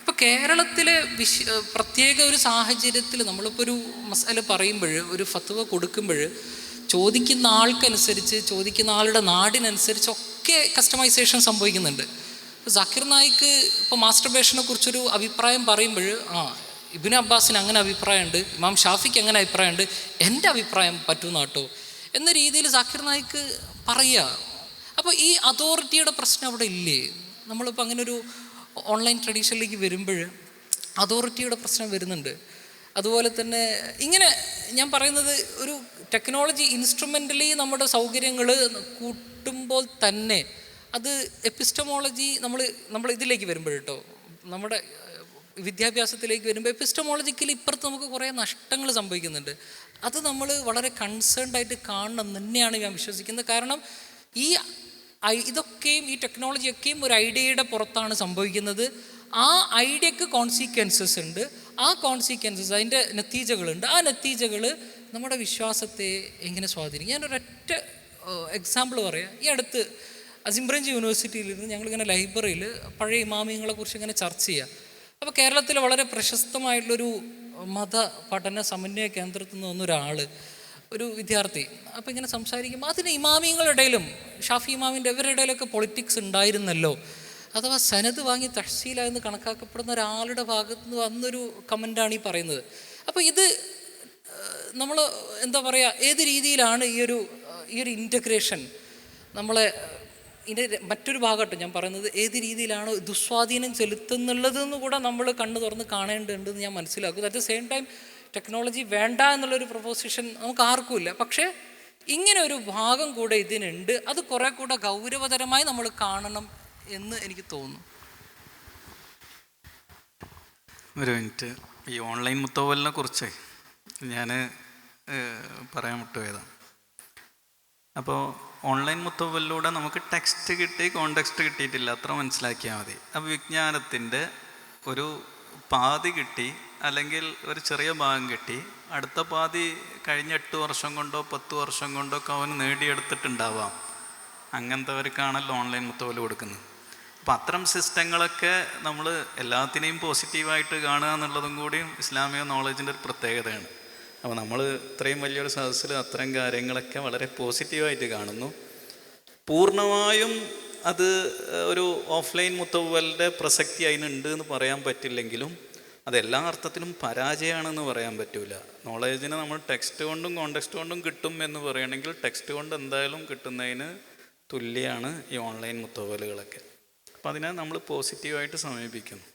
ഇപ്പോൾ കേരളത്തിലെ പ്രത്യേക ഒരു സാഹചര്യത്തിൽ നമ്മളിപ്പോൾ ഒരു മസല പറയുമ്പോൾ, ഒരു ഫത്വ കൊടുക്കുമ്പോൾ ചോദിക്കുന്ന ആൾക്കനുസരിച്ച്, ചോദിക്കുന്ന ആളുടെ നാടിനനുസരിച്ചൊക്കെ കസ്റ്റമൈസേഷൻ സംഭവിക്കുന്നുണ്ട്. ഇപ്പോൾ ജാക്കിർ നായിക്ക് ഇപ്പോൾ മാസ്റ്റർബേഷനെ കുറിച്ചൊരു അഭിപ്രായം പറയുമ്പോൾ ഇബ്നു അബ്ബാസിന് അങ്ങനെ അഭിപ്രായമുണ്ട്, ഇമാം ഷാഫിക്ക് അങ്ങനെ അഭിപ്രായമുണ്ട്, എൻ്റെ അഭിപ്രായം പറ്റുന്ന കേട്ടോ എന്ന രീതിയിൽ ജാക്കിർ നായിക്ക് പറയുക. അപ്പോൾ ഈ അതോറിറ്റിയുടെ പ്രശ്നം അവിടെ ഇല്ലേ? നമ്മളിപ്പോൾ അങ്ങനെ ഒരു ഓൺലൈൻ ട്രഡീഷനിലേക്ക് വരുമ്പോൾ അതോറിറ്റിയുടെ പ്രശ്നം വരുന്നുണ്ട്. അതുപോലെ തന്നെ ഇങ്ങനെ ഞാൻ പറയുന്നത് ഒരു ടെക്നോളജി ഇൻസ്ട്രുമെൻ്റലി നമ്മുടെ സൗകര്യങ്ങൾ കൂട്ടുമ്പോൾ തന്നെ അത് എപ്പിസ്റ്റമോളജി നമ്മൾ ഇതിലേക്ക് വരുമ്പോൾ കേട്ടോ, നമ്മുടെ വിദ്യാഭ്യാസത്തിലേക്ക് വരുമ്പോൾ എപ്പിസ്റ്റമോളജിക്കലി ഇപ്പുറത്ത് നമുക്ക് കുറേ നഷ്ടങ്ങൾ സംഭവിക്കുന്നുണ്ട്. അത് നമ്മൾ വളരെ കൺസേൺഡായിട്ട് കാണണം തന്നെയാണ് ഞാൻ വിശ്വസിക്കുന്നത്. കാരണം ഇതൊക്കെയും ഈ ടെക്നോളജിയൊക്കെയും ഒരു ഐഡിയയുടെ പുറത്താണ് സംഭവിക്കുന്നത്. ആ ഐഡിയക്ക് കോൺസിക്വൻസസ് ഉണ്ട്. ആ കോൺസിക്വൻസസ് അതിൻ്റെ നെത്തീജകളുണ്ട്. ആ നെത്തീജകൾ നമ്മുടെ വിശ്വാസത്തെ എങ്ങനെ സ്വാധീനിക്കും? ഞാനൊരൊറ്റ എക്സാമ്പിൾ പറയാം. ഈ അടുത്ത് അസിംബ്രഞ്ച് യൂണിവേഴ്സിറ്റിയിൽ നിന്ന് ഞങ്ങളിങ്ങനെ ലൈബ്രറിയിൽ പഴയ ഇമാമിയങ്ങളെ കുറിച്ച് ഇങ്ങനെ ചർച്ച ചെയ്യുക. അപ്പോൾ കേരളത്തിലെ വളരെ പ്രശസ്തമായിട്ടുള്ളൊരു മത പഠന സമന്വയ കേന്ദ്രത്തിൽ നിന്ന് വന്നൊരാൾ, ഒരു വിദ്യാർത്ഥി, അപ്പോൾ ഇങ്ങനെ സംസാരിക്കുമ്പോൾ അതിന് ഇമാമിയങ്ങളുടെ ഇടയിലും ഷാഫി ഇമാമിൻ്റെ ഇവരുടെ ഇടയിലൊക്കെ പൊളിറ്റിക്സ് ഉണ്ടായിരുന്നല്ലോ, അഥവാ സനത് വാങ്ങി തഹ്സീലായെന്ന് കണക്കാക്കപ്പെടുന്ന ഒരാളുടെ ഭാഗത്ത് നിന്ന് വന്നൊരു കമൻ്റാണ് ഈ പറയുന്നത്. അപ്പോൾ ഇത് നമ്മൾ എന്താ പറയുക, ഏത് രീതിയിലാണ് ഈ ഒരു ഇൻറ്റഗ്രേഷൻ നമ്മളെ ഇതിൻ്റെ മറ്റൊരു ഭാഗമായിട്ട് ഞാൻ പറയുന്നത്, ഏത് രീതിയിലാണ് ദുസ്വാധീനം ചെലുത്തുന്നുള്ളതെന്ന് കൂടെ നമ്മൾ കണ്ണ് തുറന്ന് കാണേണ്ടതുണ്ടെന്ന് ഞാൻ മനസ്സിലാക്കും. At the same time technology വേണ്ട എന്നുള്ളൊരു പ്രൊപ്പോസിഷൻ നമുക്ക് ആർക്കുമില്ല. പക്ഷേ ഇങ്ങനെ ഒരു ഭാഗം കൂടെ ഇതിനുണ്ട്. അത് കുറേ കൂടെ ഗൗരവതരമായി നമ്മൾ കാണണം എന്ന് എനിക്ക് തോന്നുന്നു. ഒരു മിനിറ്റ്, ഈ ഓൺലൈൻ മുത്തവലിനെ കുറിച്ച് ഞാൻ പറയാൻ വിട്ടുപോയതാണ്. അപ്പോൾ ഓൺലൈൻ മുത്തവലിലൂടെ നമുക്ക് ടെക്സ്റ്റ് കിട്ടി, കോണ്ടെക്സ്റ്റ് കിട്ടിയിട്ടില്ല, അത്ര മനസ്സിലാക്കിയാൽ മതി. അപ്പോൾ വിജ്ഞാനത്തിൻ്റെ ഒരു പാതി കിട്ടി, അല്ലെങ്കിൽ ഒരു ചെറിയ ഭാഗം കിട്ടി, അടുത്ത പാതി കഴിഞ്ഞ 8 വർഷം കൊണ്ടോ 10 വർഷം കൊണ്ടോ ഒക്കെ അവന് നേടിയെടുത്തിട്ടുണ്ടാവാം. അങ്ങനത്തെവർക്കാണല്ലോ ഓൺലൈൻ മുത്തവല് കൊടുക്കുന്നത്. അപ്പോൾ അത്തരം സിസ്റ്റങ്ങളൊക്കെ നമ്മൾ എല്ലാത്തിനെയും പോസിറ്റീവായിട്ട് കാണുക എന്നുള്ളതും കൂടിയും ഇസ്ലാമിക നോളജിൻ്റെ ഒരു പ്രത്യേകതയാണ്. അപ്പോൾ നമ്മൾ ഇത്രയും വലിയൊരു സദസ്സിൽ അത്തരം കാര്യങ്ങളൊക്കെ വളരെ പോസിറ്റീവായിട്ട് കാണുന്നു. പൂർണ്ണമായും അത് ഒരു ഓഫ്ലൈൻ മുത്തവ്വലിൻ്റെ പ്രസക്തി അതിനുണ്ട് എന്ന് പറയാൻ പറ്റില്ലെങ്കിലും അതെല്ലാ അർത്ഥത്തിലും പരാജയമാണെന്ന് പറയാൻ പറ്റില്ല. നോളജിനെ നമ്മൾ ടെക്സ്റ്റ് കൊണ്ടും കോണ്ടെക്സ്റ്റ് കൊണ്ടും കിട്ടും എന്ന് പറയുകയാണെങ്കിൽ ടെക്സ്റ്റ് കൊണ്ട് എന്തായാലും കിട്ടുന്നതിന് തുല്യമാണ് ഈ ഓൺലൈൻ മുത്തവ്വലുകളൊക്കെ. അപ്പോൾ അതിനെ നമ്മൾ പോസിറ്റീവായിട്ട് സമീപിക്കുന്നു.